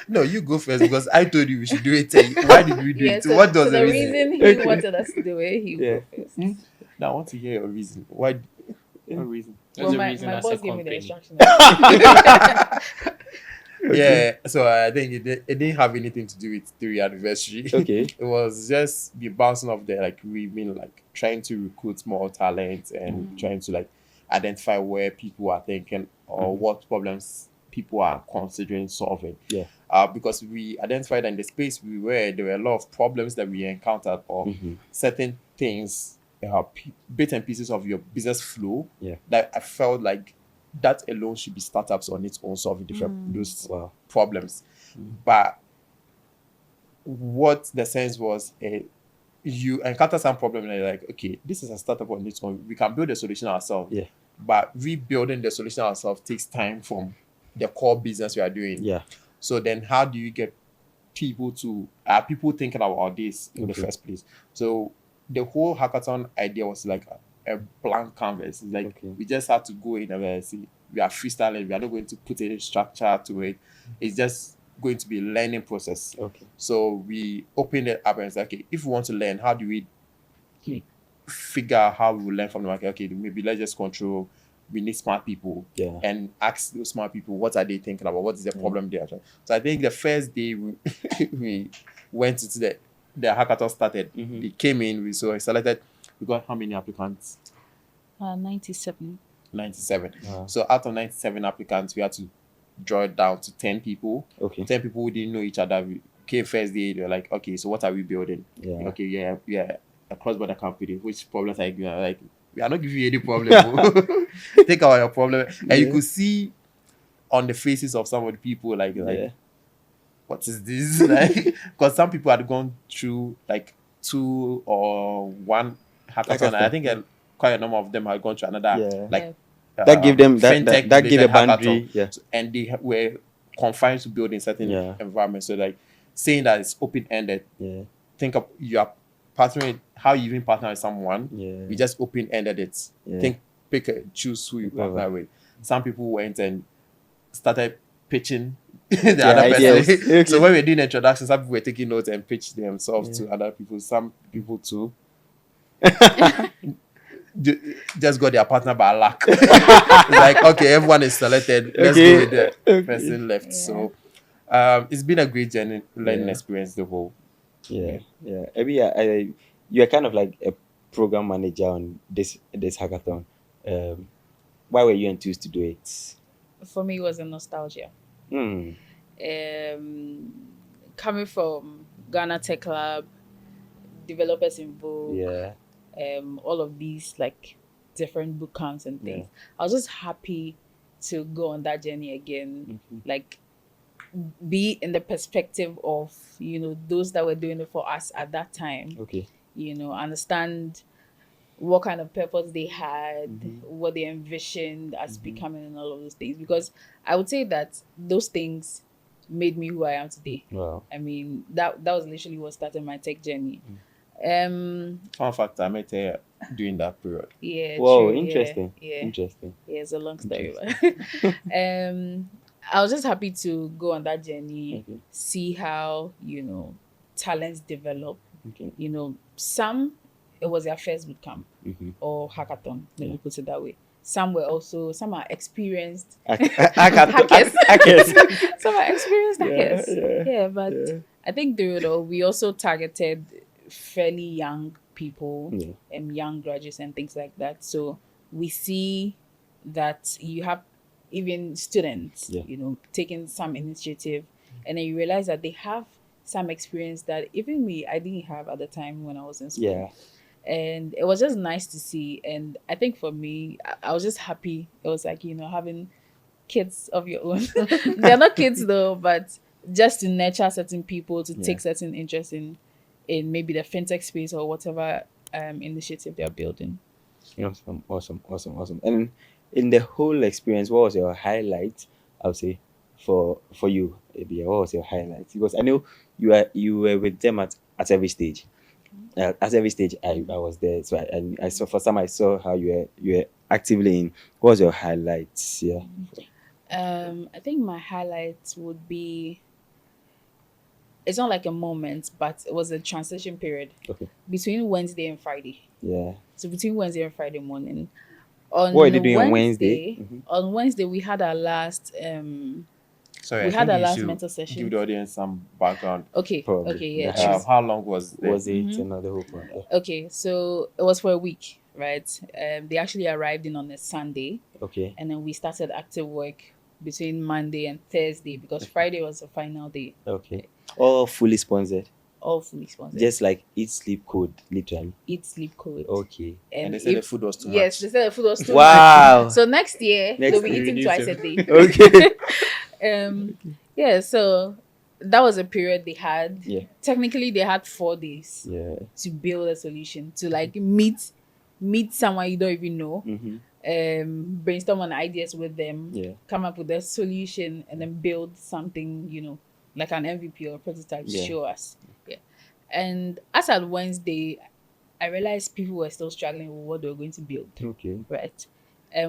No, you go first because I told you we should do it. Why did we do it? So, What was the the reason he wanted us to do it? He go first. Now I want to hear your reason. Why? What reason? Well, There's a my reason as boss a gave me the company. instruction. Yeah, so I think it didn't have anything to do with 3-year anniversary. Okay. It was just the bouncing off there. Like we've been like trying to recruit more talent and trying to like identify where people are thinking or what problems people are considering solving. Yeah. Because we identified that in the space we were, there were a lot of problems that we encountered or certain things, bits and pieces of your business flow that I felt like that alone should be startups on its own solving different those problems. But what the sense was, you encounter some problem and you're like, okay, this is a startup on its own. We can build a solution ourselves. Yeah. But rebuilding the solution ourselves takes time from the core business we are doing. Yeah. So then how do you get people to people thinking about this in the first place? So the whole hackathon idea was like a blank canvas. It's like we just have to go in and see. We are freestyling. We are not going to put any structure to it. It's just going to be a learning process. Okay. So we opened it up and it's like, okay, if we want to learn, how do we figure out how we will learn from the market? Okay, maybe let's just control. We need smart people and ask those smart people what are they thinking about? What is the problem they are trying? So I think the first day we went into the hackathon started. They came in. We selected. We got how many applicants? 97. 97. So out of 97 applicants, we had to draw it down to 10 people. Okay. 10 people who didn't know each other. We came first day. They were like, okay, so what are we building? Yeah. Okay, yeah, a cross-border company. Which problems are you giving? Like, we are not giving you any problem. Take out your problem. And you could see on the faces of some of the people, like what is this? Like, because some people had gone through like 2 or 1 hackathon. I think quite a number of them had gone to another that gave them Fintech that gave a boundary. And they were confined to building certain environments. So like saying that it's open-ended. Think of you are partnering, how you even partner with someone. We just open-ended it. Choose who you partner with. Some people went and started pitching the other person. So when we were doing introductions, some people were taking notes and pitched themselves to other people. Some people too just got their partner by luck. Like, okay, everyone is selected. Let's go with the person left. So it's been a great learning experience, the whole. You're kind of like a program manager on this hackathon. Why were you enthused to do it? For me, it was a nostalgia. Coming from Ghana Tech Club, Developers in Vogue, all of these like different boot camps and things. I was just happy to go on that journey again. Like, be in the perspective of, those that were doing it for us at that time. Understand what kind of purpose they had, what they envisioned as becoming, and all of those things. Because I would say that those things made me who I am today. Wow. I mean, that was literally what started my tech journey. Fun fact, I met her during that period. Yeah. Whoa, true, interesting. Yeah. Interesting. Yeah, it's a long story. I was just happy to go on that journey, see how, talents develop. Some, it was their first boot camp or hackathon, let me put it that way. Some are experienced hackers. Some are experienced hackers. But I think through it all, we also targeted fairly young people and young graduates and things like that. So we see that you have even students, taking some initiative, and then you realize that they have some experience that even I didn't have at the time when I was in school. And it was just nice to see. And I think for me, I was just happy. It was like, having kids of your own. They're not kids though, but just to nurture certain people to take certain interest in maybe the fintech space or whatever initiative they're building. Awesome. And in the whole experience, what was your highlight? I would say for you, Abia, what was your highlight? Because I know you were with them at every stage. At every stage, I was there. So I saw for some, I saw how you were actively in. What was your highlights? Yeah. I think my highlight would be, it's not like a moment, but it was a transition period between Wednesday and Friday. Yeah. So between Wednesday and Friday morning. On what are they doing on Wednesday? On Wednesday, we had our last Sorry, we had our last mental session. Give the audience some background. Okay, yeah. How long was it? Was it another whole point? Okay, so it was for a week, right? They actually arrived in on a Sunday. Okay. And then we started active work between Monday and Thursday because Friday was the final day. Okay. All fully sponsored. All fully sponsored. Just like Eat Sleep Code, literally. Eat Sleep Code. Okay. And they said the food was too much. Yes, they said the food was too Wow. much. So next year they'll be eating twice a day. Okay. Yeah, so that was a period they had. Yeah. Technically they had 4 days to build a solution, to like meet someone you don't even know. Brainstorm on ideas with them, come up with a solution, and then build something, like an MVP or a prototype to show us. And as at Wednesday, I realized people were still struggling with what they were going to build. Okay. Right.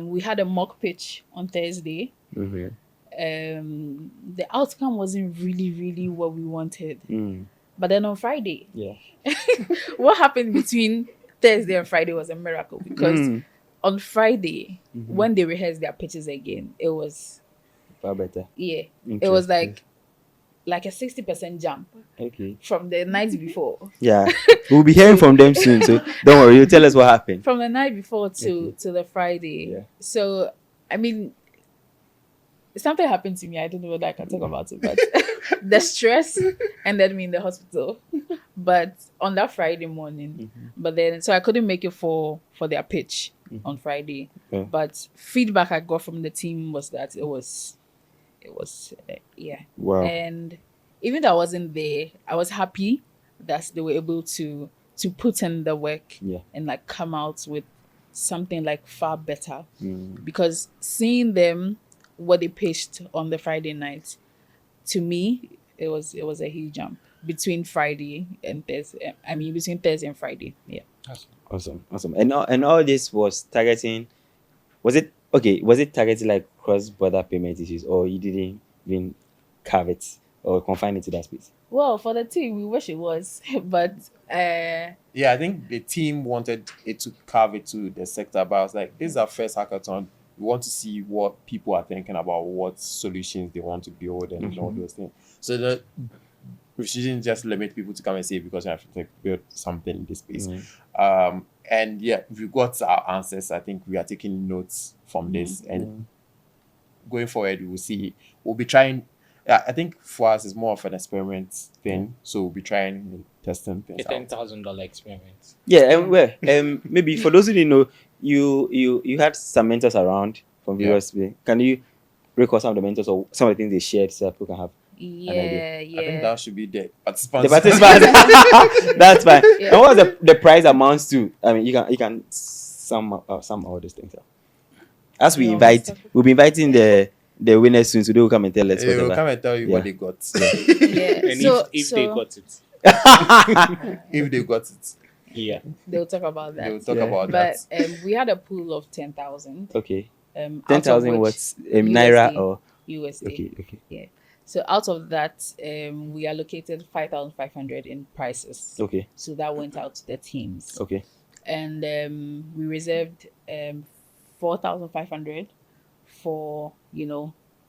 We had a mock pitch on Thursday. The outcome wasn't really what we wanted. But then on Friday, what happened between Thursday and Friday was a miracle, because on Friday, when they rehearsed their pitches again, it was far better. Yeah. It was like a 60% jump from the night before. Yeah. We'll be hearing from them soon, so don't worry, you tell us what happened. From the night before to the Friday. Yeah. So, I mean, something happened to me. I don't know whether I can talk about it, but the stress ended me in the hospital. But on that Friday morning, but then, so I couldn't make it for their pitch on Friday. But feedback I got from the team was that it was wow. And even though I wasn't there, I was happy that they were able to put in the work and like come out with something like far better. Because seeing them, what they pitched on the Friday night, to me it was a huge jump between Friday and Thursday. I mean, between Thursday and Friday. Yeah. Awesome. And all this was targeting. Was it targeting like cross-border payment issues, or you didn't even carve it or confine it to that space? Well, for the team, we wish it was, but I think the team wanted it to carve it to the sector, but I was like, this is our first hackathon. We want to see what people are thinking about, what solutions they want to build, and all those things. So that we shouldn't just limit people to come and say, because you have to build something in this space. And we got our answers. I think we are taking notes from this, and going forward, we will see. We'll be trying. I think for us, it's more of an experiment thing. So we'll be trying and testing things. A $10,000 experiment. Yeah, and maybe for those who didn't know, you had some mentors around from various. Can you recall some of the mentors or some of the things they shared so people can have? I think that should be the participants. That's fine. And what was the prize amounts to? I mean, you can sum all these things up. As we'll be inviting the winners soon, so they will come and tell us. They will come and tell you what they got. And if they got it. If they got it. Yeah. They'll talk about that. They'll talk about that. that. But we had a pool of 10,000. Okay. 10,000 what's Naira or USD. Okay. Yeah. So out of that, we allocated 5,500 in prizes. Okay. So that went out to the teams. Okay. And we reserved 4,500 for,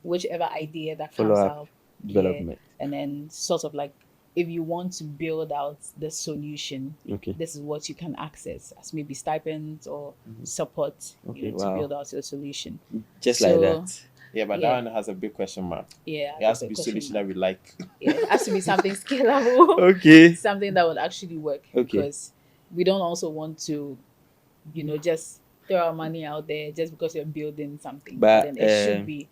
whichever idea that comes out. Development. And then sort of like, if you want to build out the solution, this is what you can access as maybe stipends or support to build out your solution. Just like that. Yeah, but that one has a big question mark. Yeah. It has to be a solution that we like. Yeah, it has to be something scalable. Okay. Something that would actually work. Because we don't also want to, just throw our money out there just because you're building something. But then it should be.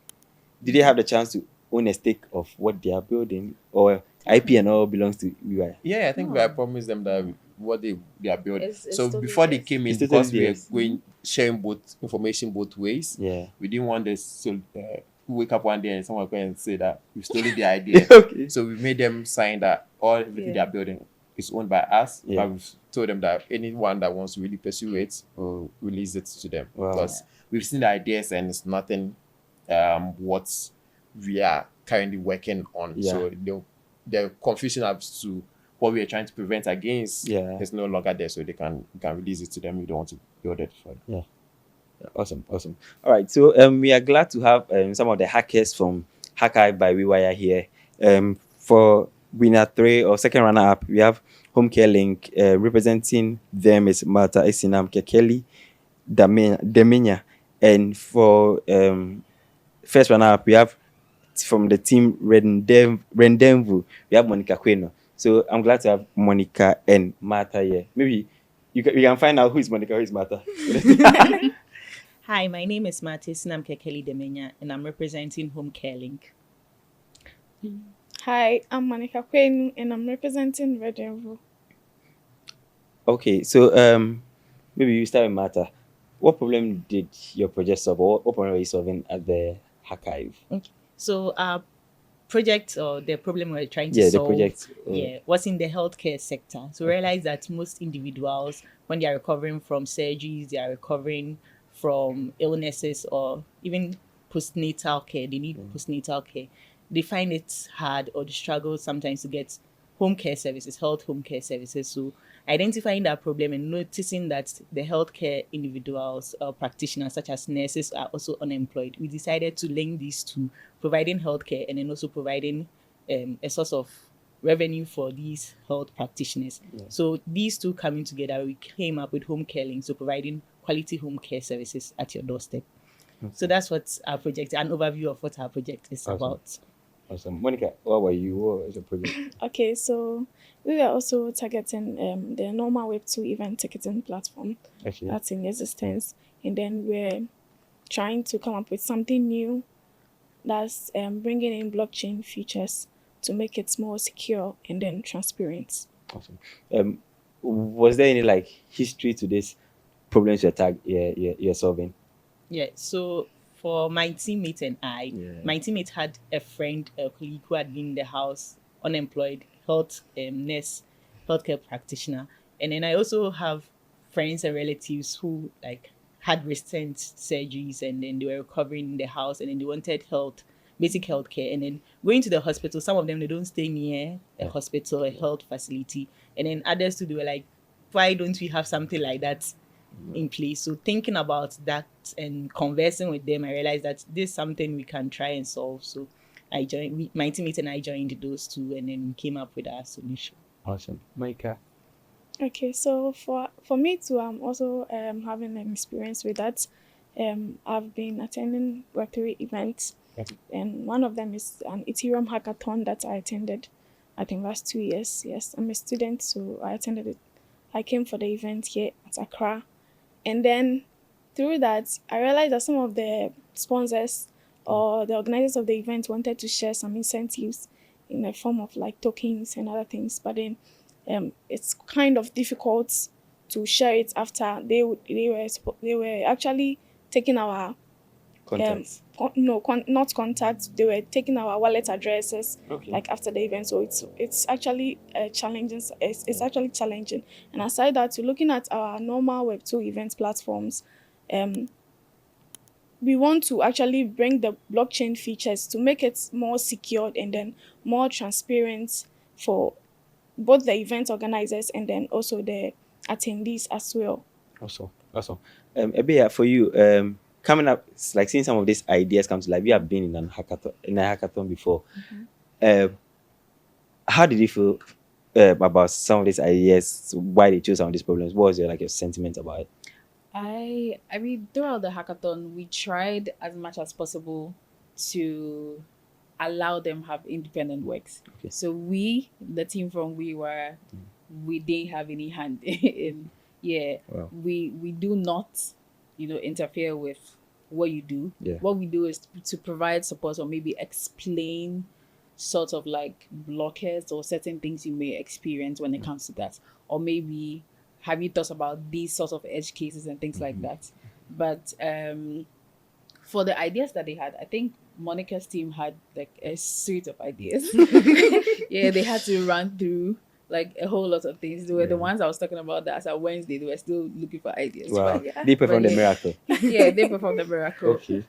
Did they have the chance to own a stake of what they are building, or IP and all belongs to WeWire? Yeah, I think we have promised them that what they are building. It's So totally before they theirs. came in, It's totally because we are theirs. going sharing both information both ways, Yeah. we didn't want this. So wake up one day and someone go and say that we stole the idea. Okay. So we made them sign that everything they are building is owned by us. Yeah. But we've told them that anyone that wants to really pursue it will release it to them. Wow. Because we've seen the ideas and it's nothing what we are currently working on. Yeah. So the confusion as to what we are trying to prevent against is no longer there. So we can release it to them. We don't want to build it for them. Yeah. Awesome. All right. So we are glad to have some of the hackers from Hackive by WeWire here. For winner 3 or second runner up, we have Home Care Link. Representing them is Martha Esinam Kekeli Demenya. And for first runner up, we have from the team Rendenvu, we have Monica Queno. So I'm glad to have Monica and Martha here. Maybe we can find out who is Monica, who is Martha. Hi, my name is Martha Esinam Kekeli Demenya, and I'm representing Home Care Link. Hi, I'm Monica Quenu, and I'm representing Rendenvu. Okay, so maybe you start with Martha. What problem did your project solve, or what problem are you solving at the Hackive? Okay. So our project, or the problem we're trying to solve, the project, was in the healthcare sector. So we realized that most individuals, when they are recovering from surgeries, they are recovering from illnesses, or even postnatal care, they need postnatal care. They find it hard, or they struggle sometimes to get home care services, health home care services. So identifying that problem and noticing that the healthcare individuals or practitioners such as nurses are also unemployed, we decided to link these two, providing healthcare and then also providing a source of revenue for these health practitioners. Yeah. So these two coming together, we came up with Home Care Link, so providing quality home care services at your doorstep. Okay. So that's what our project, an overview of what our project is about. Awesome. Monica, what were you? What was your project? Okay, so we were also targeting the normal Web2 event ticketing platform that's in existence. And then we're trying to come up with something new that's bringing in blockchain features to make it more secure and then transparent. Awesome. Was there any history to this problems you're solving? Yeah, so for my teammate and I, my teammate had a friend, a colleague who had been in the house, unemployed, nurse, healthcare practitioner. And then I also have friends and relatives who had recent surgeries, and then they were recovering in the house, and then they wanted basic health care. And then going to the hospital, some of them, they don't stay near a hospital, a health facility. And then others too, they were like, why don't we have something like that in place? So thinking about that and conversing with them, I realized that this is something we can try and solve. So my teammate and I joined those two, and then we came up with our solution. Awesome. Micah? Okay, so for me too, I'm also having an experience with that. I've been attending Web3 events, and one of them is an Ethereum hackathon that I attended, I think last 2 years. Yes, I'm a student, so I attended it. I came for the event here at Accra. And then through that, I realized that some of the sponsors or the organizers of the event wanted to share some incentives in the form of tokens and other things. But then it's kind of difficult to share it after they were actually taking our contacts. Not contacts. They were taking our wallet addresses after the event. So it's actually challenging. It's actually challenging. And aside that, looking at our normal Web2 event platforms, we want to actually bring the blockchain features to make it more secured and then more transparent for both the event organizers and then also the attendees as well. Awesome. Ebea, for you, coming up, seeing some of these ideas come to life. You have been in a hackathon before. Mm-hmm. How did you feel about some of these ideas? Why they chose some of these problems? What was your sentiment about it? I mean, throughout the hackathon, we tried as much as possible to allow them have independent works. Okay. So we, the team from WeWire, we didn't have any hand in. Yeah, wow. We do not, interfere with what you do. Yeah. What we do is to provide support or maybe explain sort of like blockers or certain things you may experience when it comes to that. Or maybe have you thought about these sorts of edge cases and things like that? But for the ideas that they had, I think Monica's team had like a suite of ideas. Yeah, they had to run through like a whole lot of things. They were the ones I was talking about that as a Wednesday. They were still looking for ideas. Wow. But, They performed but the miracle. Yeah, they performed the miracle. Okay.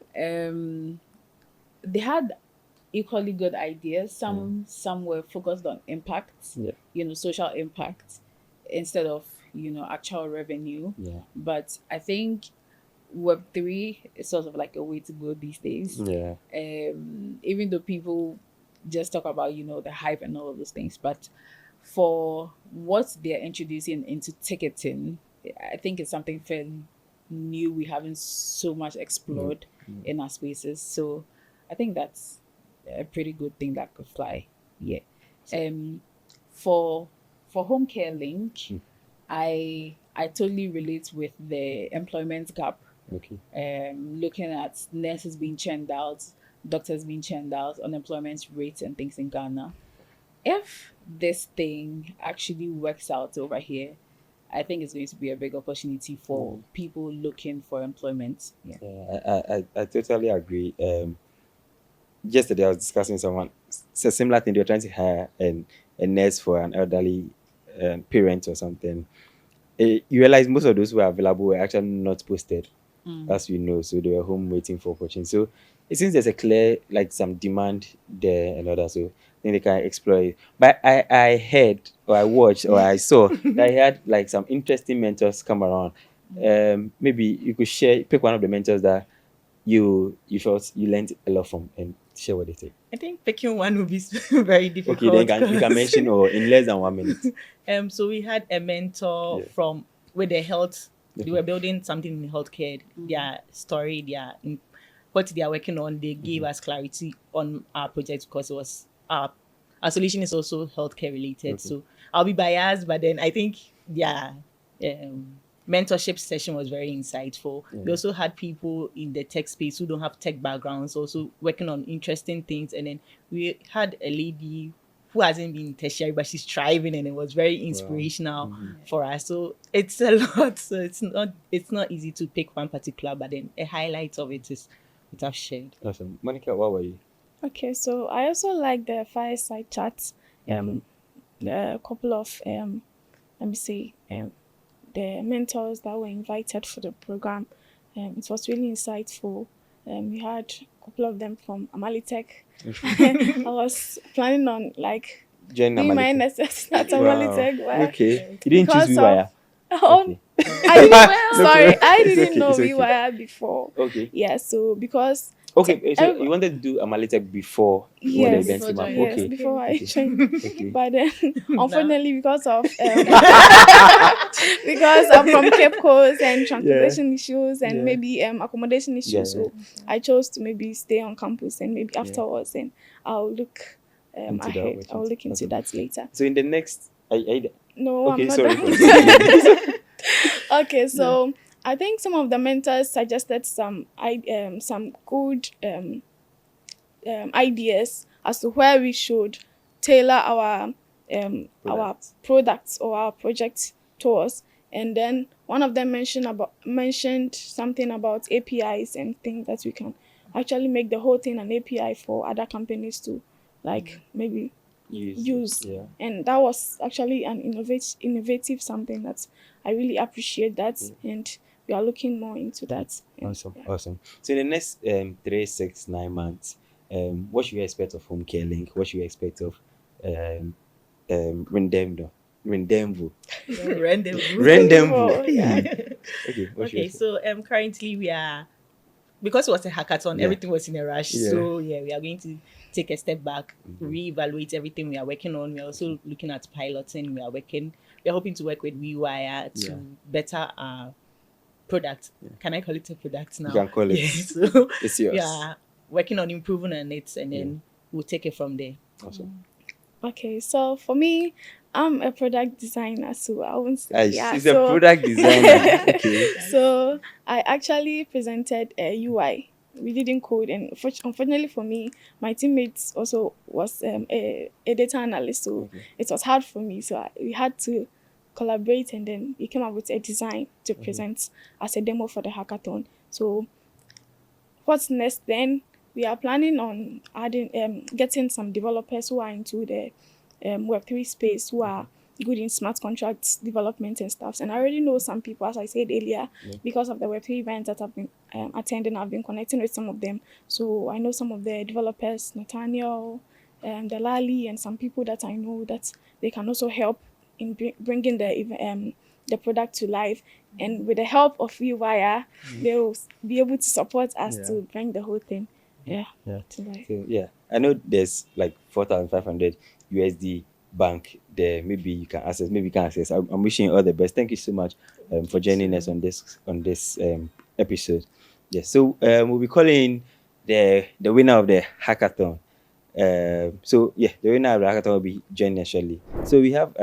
They had equally good ideas. Some were focused on impact, social impact instead of, actual revenue. Yeah. But I think Web3 is sort of like a way to go these days. Yeah. Even though people just talk about, the hype and all of those things, but for what they're introducing into ticketing, I think it's something fairly new. We haven't so much explored in our spaces. So I think that's a pretty good thing that could fly. Yeah. For home care link, I totally relate with the employment gap. Okay. Looking at nurses being churned out, doctors being churned out, unemployment rates and things in Ghana. If this thing actually works out over here, I think it's going to be a big opportunity for people looking for employment. Yeah. I totally agree. Yesterday I was discussing someone. It's a similar thing. They were trying to hire a nurse for an elderly parent or something. You realize most of those who are available were actually not posted, as we know. So they were home waiting for opportunity. So it seems there's a clear, some demand there and other. So I think they can explore it. But I heard or I watched or I saw that he had some interesting mentors come around. Maybe you could pick one of the mentors that you felt you learned a lot from and share what they say. I think picking one would be very difficult. Okay, then you can mention in less than 1 minute. So we had a mentor with the health. They were building something in healthcare. Their story, what they are working on, they gave us clarity on our project because it was our solution is also healthcare related. So I'll be biased, but then I think mentorship session was very insightful. We also had people in the tech space who don't have tech backgrounds also working on interesting things. And then we had a lady who hasn't been in tertiary, but she's thriving, and it was very inspirational for us. So it's a lot. So it's not easy to pick one particular, but then a highlight of it is what I've shared. Awesome. Monica, what were you? Okay, so I also like the fireside chats. A couple of the mentors that were invited for the program. It was really insightful. We had a couple of them from Amalitech. I was planning on joining doing my Amalitech. NSS at Amalitech. Okay. You didn't choose WeWire? I didn't know WeWire before. Okay. Yeah, so because... Okay, so you wanted to do Amalitech before the event came up? Yes, before I joined. Okay. But then, unfortunately, because I'm from Cape Coast and transportation issues and maybe accommodation issues, so I chose to maybe stay on campus and maybe afterwards, and I'll look ahead. I'll look into that later. So in the next, no, okay, I'm not sorry. done. Okay, so. I think some of the mentors suggested some good ideas as to where we should tailor our products or our projects towards. And then one of them mentioned something about APIs and think that we can actually make the whole thing an API for other companies to maybe use. Yeah. And that was actually an innovative something that I really appreciate that. And we are looking more into that. Awesome. So in the next 3, 6, 9 months, what should we expect of Home Care Link? What should we expect of Rendezvous? Yeah. Okay. So currently we are, because it was a hackathon, everything was in a rush. Yeah. So we are going to take a step back, reevaluate everything we are working on. We are also looking at piloting. We are hoping to work with WeWire to better our product. Can I call it a product now? You can call it. So it's yours. We are working on improving on it, and then we'll take it from there. Awesome. Okay, so for me, I'm a product designer, so I won't say. She's a product designer. Okay. So I actually presented a UI. We didn't code, and unfortunately for me, my teammates also was a data analyst, so it was hard for me. So we had to collaborate, and then we came up with a design to present as a demo for the hackathon. So what's next then? We are planning on adding, getting some developers who are into the Web3 space, who are good in smart contracts development and stuff. And I already know some people, as I said earlier, because of the Web3 events that I've been attending, I've been connecting with some of them. So I know some of the developers, Nathaniel, Delali, and some people that I know that they can also help in bringing the product to life. And with the help of WeWire, they will be able to support us to bring the whole thing to life. So I know there's like 4,500 USD bank there. Maybe you can access. I'm wishing you all the best. Thank you so much for joining us on this episode. So we'll be calling the winner of the hackathon. The winner of the hackathon will be joining us shortly. So we have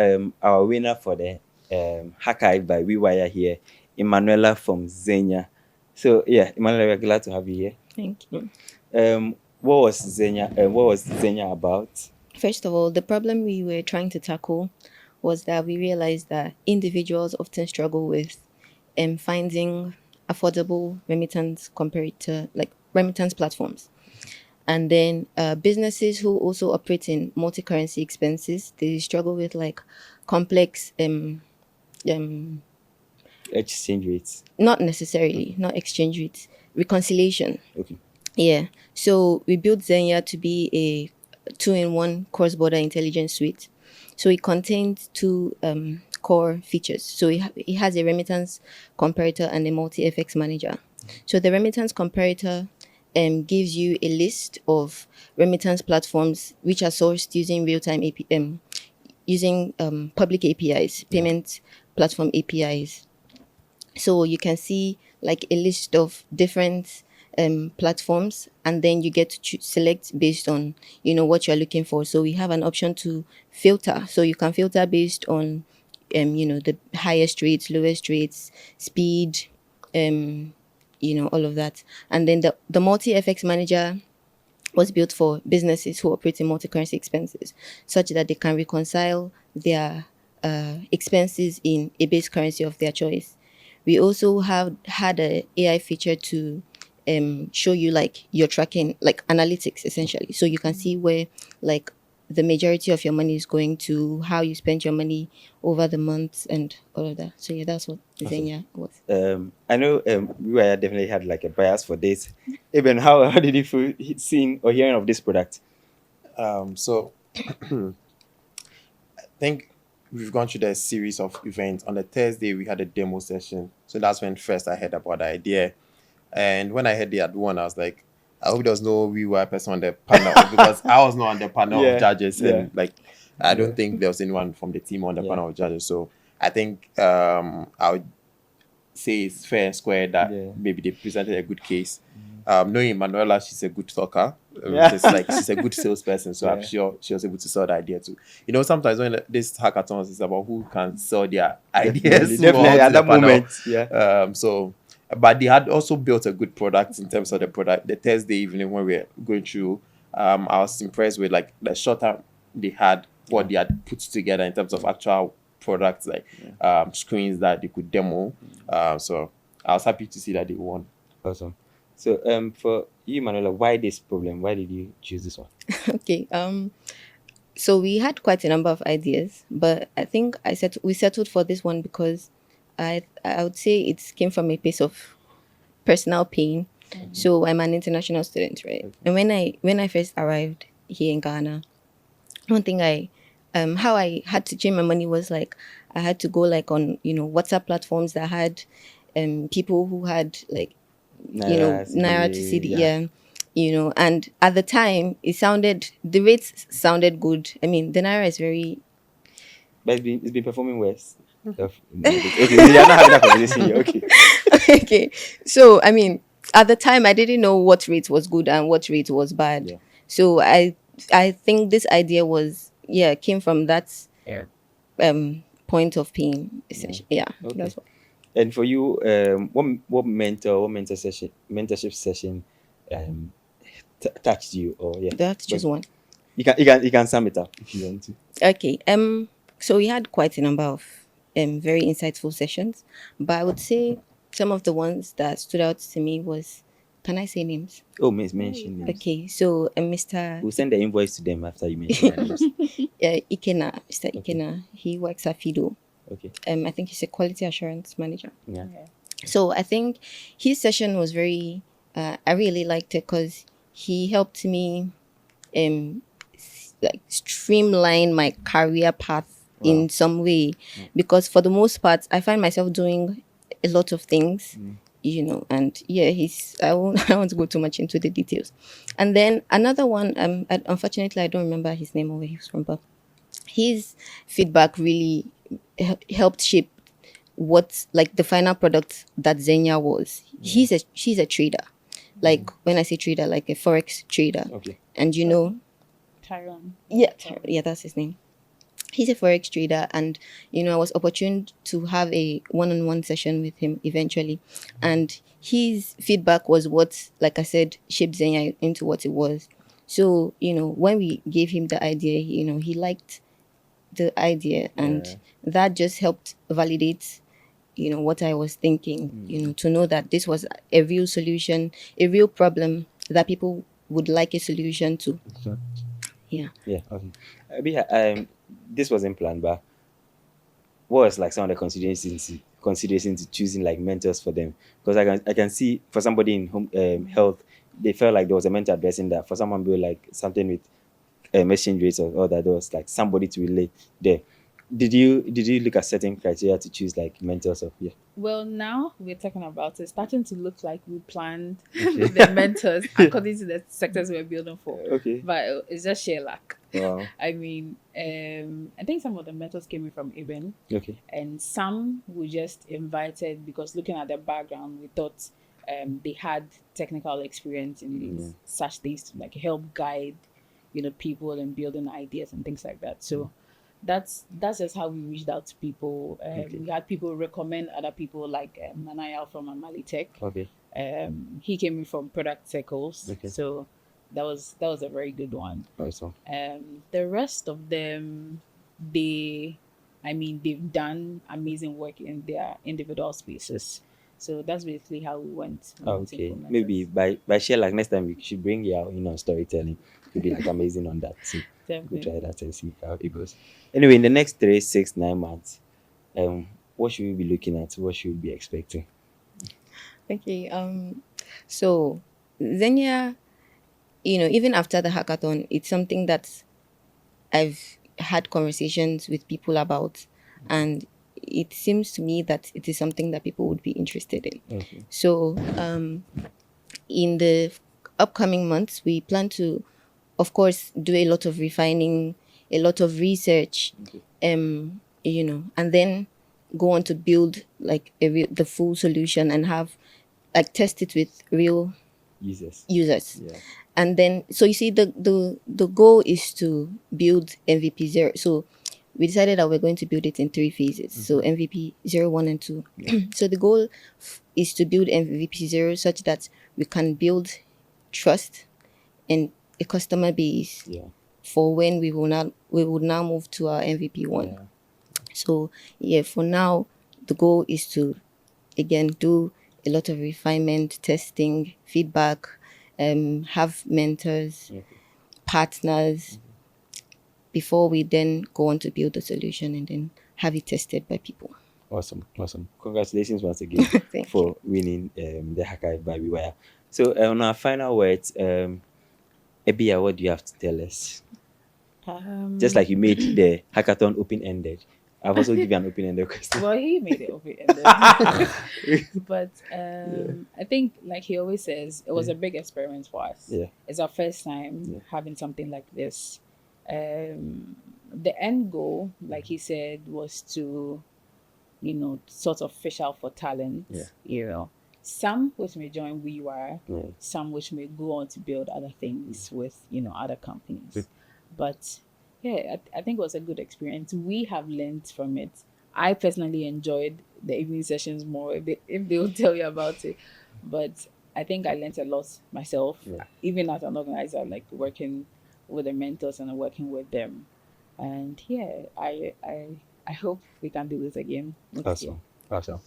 our winner for the Hackive by WeWire here, Emanuela from Zenya. So Emanuela, we're glad to have you here. Thank you. What was Zenya about? First of all, the problem we were trying to tackle was that we realized that individuals often struggle with finding affordable remittance compared to like remittance platforms. And then businesses who also operate in multi-currency expenses, they struggle with like complex exchange rates. Not necessarily, not exchange rates, reconciliation. Okay. Yeah. So we built Zenya to be a 2-in-1 cross-border intelligence suite. So it contains two core features. So it has a remittance comparator and a multi-FX manager. So the remittance comparator gives you a list of remittance platforms which are sourced using real-time using public APIs, payment platform APIs. So you can see like a list of different platforms, and then you get to select based on what you're looking for. So we have an option to filter. So you can filter based on the highest rates, lowest rates, speed, all of that. And then the multi-FX manager was built for businesses who operate in multi-currency expenses, such that they can reconcile their expenses in a base currency of their choice. We also have had an AI feature to show you like your tracking, like analytics essentially. So you can see where like the majority of your money is going to, how you spend your money over the months and all of that. So that's what Zenya was. I know we definitely had like a bias for this. Even how did you feel seeing or hearing of this product? So I think we've gone through the series of events. On the Thursday, we had a demo session. So that's when first I heard about the idea. And when I heard they had one, I was like, I hope there's no WeWire person on the panel, because I was not on the panel of judges. And like, I don't think there was anyone from the team on the panel of judges. So I think I would say it's fair and square that maybe they presented a good case. Knowing Manuela, she's a good talker. She's a good salesperson. So I'm sure she was able to sell the idea too. Sometimes when this hackathons is about who can sell their ideas. Definitely at that moment. But they had also built a good product in terms of the product. The Thursday evening when we were going through, I was impressed with like the short time they had, what they had put together in terms of actual products, like screens that they could demo. So I was happy to see that they won. Awesome. So for you, Manuela, why this problem? Why did you choose this one? Okay. So we had quite a number of ideas, but I think we settled for this one because I would say it came from a place of personal pain. Mm-hmm. So I'm an international student, right? Okay. And when I first arrived here in Ghana, one thing how I had to change my money was like I had to go like on WhatsApp platforms that had people who had like Naira to CD, and at the time the rates sounded good. I mean, the Naira is very, but it's been performing worse. Okay, you're not having that conversation here. Okay. Okay. So I mean, at the time I didn't know what rate was good and what rate was bad. Yeah. So I think this idea came from that point of pain. Essentially, yeah. Okay. That's what. And for you, what mentorship session touched you? Or yeah, That's just one. You can sum it up if you want to. Okay. So we had quite a number of very insightful sessions, but I would say some of the ones that stood out to me was, can I say names? Oh, mention names. Okay. So Mr. We'll send the invoice to them after you mention their names. Ikena, Mr. Ikena, he works at Fido. Okay. I think he's a quality assurance manager. Yeah. So I think his session was very, I really liked it because he helped me like streamline my career path in some way. Because for the most part, I find myself doing a lot of things, and yeah, I won't want to go too much into the details. And then another one, unfortunately, I don't remember his name or where he was from, but his feedback really helped shape what, like, the final product that Xenia was. She's a trader. Like, when I say trader, like a forex trader. Okay. And Tyrone. Yeah, that's his name. He's a forex trader, and I was opportune to have a one-on-one session with him eventually, and his feedback was what, like I said, shaped Xenia into what it was. So when we gave him the idea, he liked the idea, and that just helped validate what I was thinking, to know that this was a real solution, a real problem that people would like a solution to. Yeah. Okay. This wasn't planned, but what was like some of the considerations to choosing like mentors for them? Because I can see for somebody in home health, they felt like there was a mentor addressing that. For someone who like something with exchange rates or that, there was like somebody to relate there. Did you look at certain criteria to choose like mentors of? Yeah. Well, now we're talking about it, starting to look like we planned the mentors according to the sectors we're building for. Okay. But it's just sheer luck. Wow. I mean, I think some of the mentors came in from Eben. Okay. And some we just invited because looking at their background, we thought they had technical experience in such things to like help guide, people and building ideas and things like that. So that's just how we reached out to people. We had people recommend other people like Nanaya from Amali Tech. Okay. He came in from Product Circles. Okay. So that was a very good one. Awesome. The rest of them, they've done amazing work in their individual spaces. So that's basically how we went. Okay. Maybe by share, like next time we should bring you out, storytelling. You'll be like amazing on that. So we'll try that and see how it goes. Anyway, in the next 3, 6, 9 months, what should we be looking at? What should we be expecting? Okay. So Xenia, even after the hackathon, it's something that I've had conversations with people about, and it seems to me that it is something that people would be interested in. Okay. So in the upcoming months, we plan to, of course, do a lot of refining, a lot of research, and then go on to build like the full solution and have like test it with real users. Yeah. And then, so you see, the goal is to build MVP 0. So we decided that we're going to build it in 3 phases. So MVP 0, 1, and 2. So the goal is to build MVP 0 such that we can build trust and a customer base for when we would now move to our MVP 1. Yeah. So for now, the goal is to again do a lot of refinement, testing, feedback, have mentors, partners, before we then go on to build the solution and then have it tested by people. Awesome. Congratulations once again for winning the Hackive by WeWire. So on our final words, Ebia, what do you have to tell us? Just like you made the hackathon open-ended, I've also given an open-ended question. Well, he made it open-ended. But I think, like he always says, it was a big experiment for us. Yeah. It's our first time having something like this. The end goal, like he said, was to, sort of fish out for talent. Some which may join WeWire, some which may go on to build other things with, other companies. But Yeah, I think it was a good experience. We have learned from it. I personally enjoyed the evening sessions more if they will tell you about it. But I think I learned a lot myself, even as an organizer, like working with the mentors and working with them. And yeah, I hope we can do this again next year. Awesome.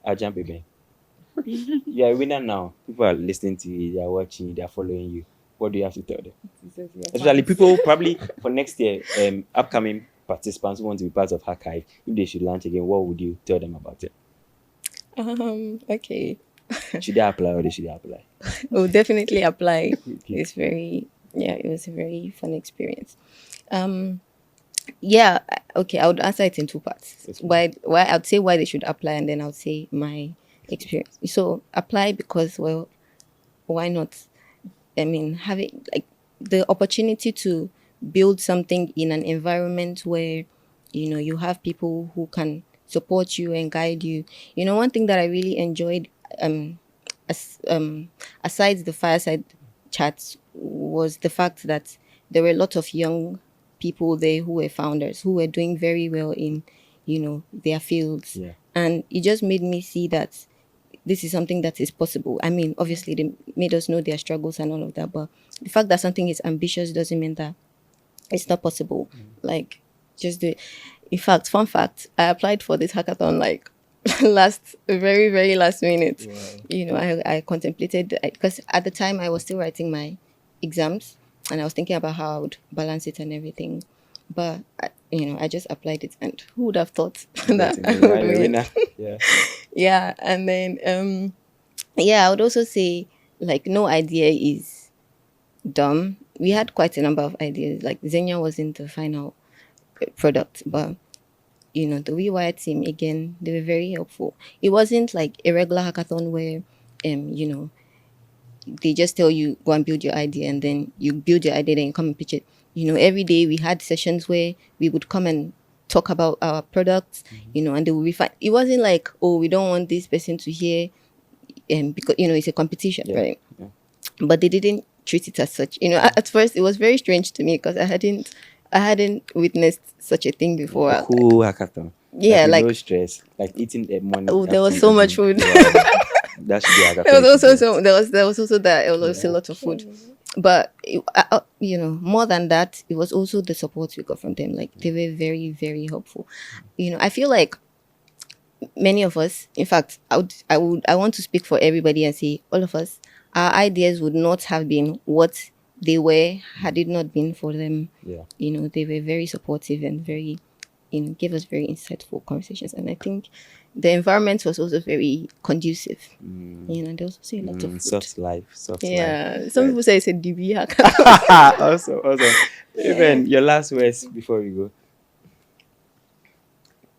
I'll jump again. You're a winner now. People are listening to you, they are watching you, they are following you. What do you have to tell them? Especially people probably for next year, upcoming participants who want to be part of Hackive, if they should launch again, what would you tell them about it? Okay. Should they apply or they should apply? We'll definitely apply. It was a very fun experience. Okay, I would answer it in two parts. Why I'd say why they should apply, and then I'll say my experience. So apply because, well, why not? I mean, having like the opportunity to build something in an environment where, you have people who can support you and guide you. One thing that I really enjoyed, aside the fireside chats, was the fact that there were a lot of young people there who were founders, who were doing very well in, their fields. Yeah. And it just made me see that this is something that is possible. I mean, obviously they made us know their struggles and all of that, but the fact that something is ambitious doesn't mean that it's not possible. Like, just do it. In fact, fun fact, I applied for this hackathon like very, very last minute. Wow. I contemplated, because at the time I was still writing my exams and I was thinking about how I would balance it and everything. But, I just applied it, and who would have thought that I would win? Yeah. And then, I would also say, like, no idea is dumb. We had quite a number of ideas. Like, Xenia wasn't the final product, but, the WeWire team, again, they were very helpful. It wasn't like a regular hackathon where, they just tell you, go and build your idea, and then you build your idea, then you come and pitch it. Every day we had sessions where we would come and talk about our products, and they would refine. It wasn't like, oh, we don't want this person to hear, because, it's a competition, right? Yeah. But they didn't treat it as such. At first it was very strange to me because I hadn't witnessed such a thing before. A cool hackathon. Yeah, like no stress, like eating the morning. Oh, there was so much food. That should be hackathon. There was also that. There was a lot of food. But, more than that, it was also the support we got from them. Like, they were very, very helpful. I feel like many of us, in fact, I want to speak for everybody and say all of us, our ideas would not have been what they were had it not been for them. Yeah. They were very supportive and very, gave us very insightful conversations. And I think the environment was also very conducive. There was also a lot of food. Soft life. Yeah. Some people say it's a DB hack. Awesome. Even your last words before we go.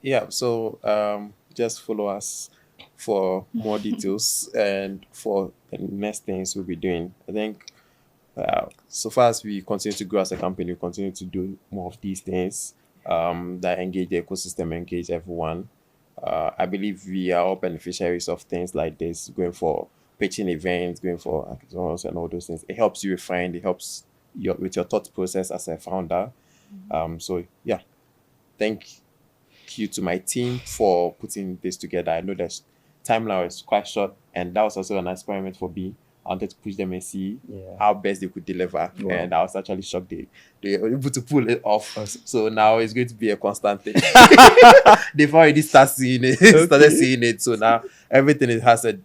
Yeah, so just follow us for more details and for the next things we'll be doing. I think so far as we continue to grow as a company, we continue to do more of these things that engage the ecosystem, engage everyone. I believe we are all beneficiaries of things like this, going for pitching events, going for hackathons and all those things. It helps you refine, it helps with your thought process as a founder. Thank you to my team for putting this together. I know the timeline was quite short, and that was also an experiment for me. I wanted to push them and see how best they could deliver. Wow. And I was actually shocked they were able to pull it off. So now it's going to be a constant thing. They've already started seeing it. So now everything has a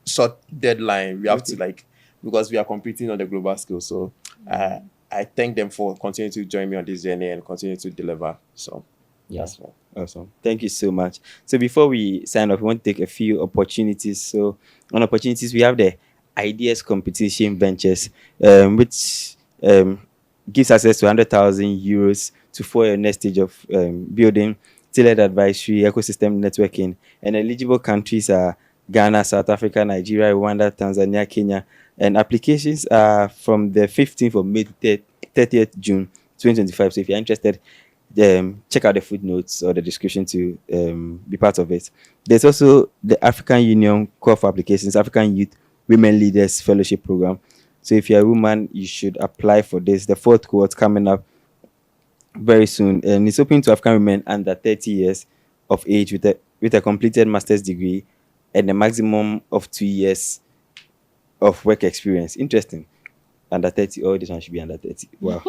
short deadline. We have to because we are competing on the global scale. So I thank them for continuing to join me on this journey and continue to deliver. So that's all. Awesome. Thank you so much. So before we sign off, we want to take a few opportunities. So on opportunities, we have the Ideas Competition Ventures, which gives access to 100,000 euros to for your next stage of building, tailored advisory, ecosystem networking, and eligible countries are Ghana, South Africa, Nigeria, Rwanda, Tanzania, Kenya, and applications are from the 15th of May to 30th June 2025. So if you're interested, check out the footnotes or the description to be part of it. There's also the African Union Call for Applications, African Youth Women Leaders Fellowship Program. So if you're a woman, you should apply for this. The fourth cohort coming up very soon, and it's open to African women under 30 years of age with a completed master's degree and a maximum of 2 years of work experience. Interesting. Under 30. Oh, this one should be under 30. Wow.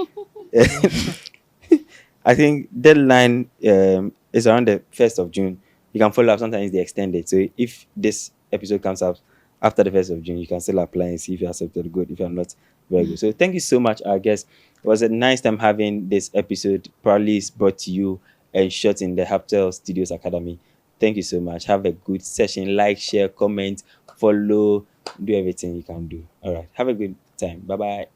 I think deadline is around the 1st of June. You can follow up. Sometimes they extend it. So if this episode comes out after the 1st of June, you can still apply and see if you're accepted. Good. If you're not, very good. So thank you so much, our guest. It was a nice time having this episode. Proudly is brought to you and shot in the Hubtel Studios Academy. Thank you so much. Have a good session. Like, share, comment, follow, do everything you can do. All right. Have a good time. Bye-bye.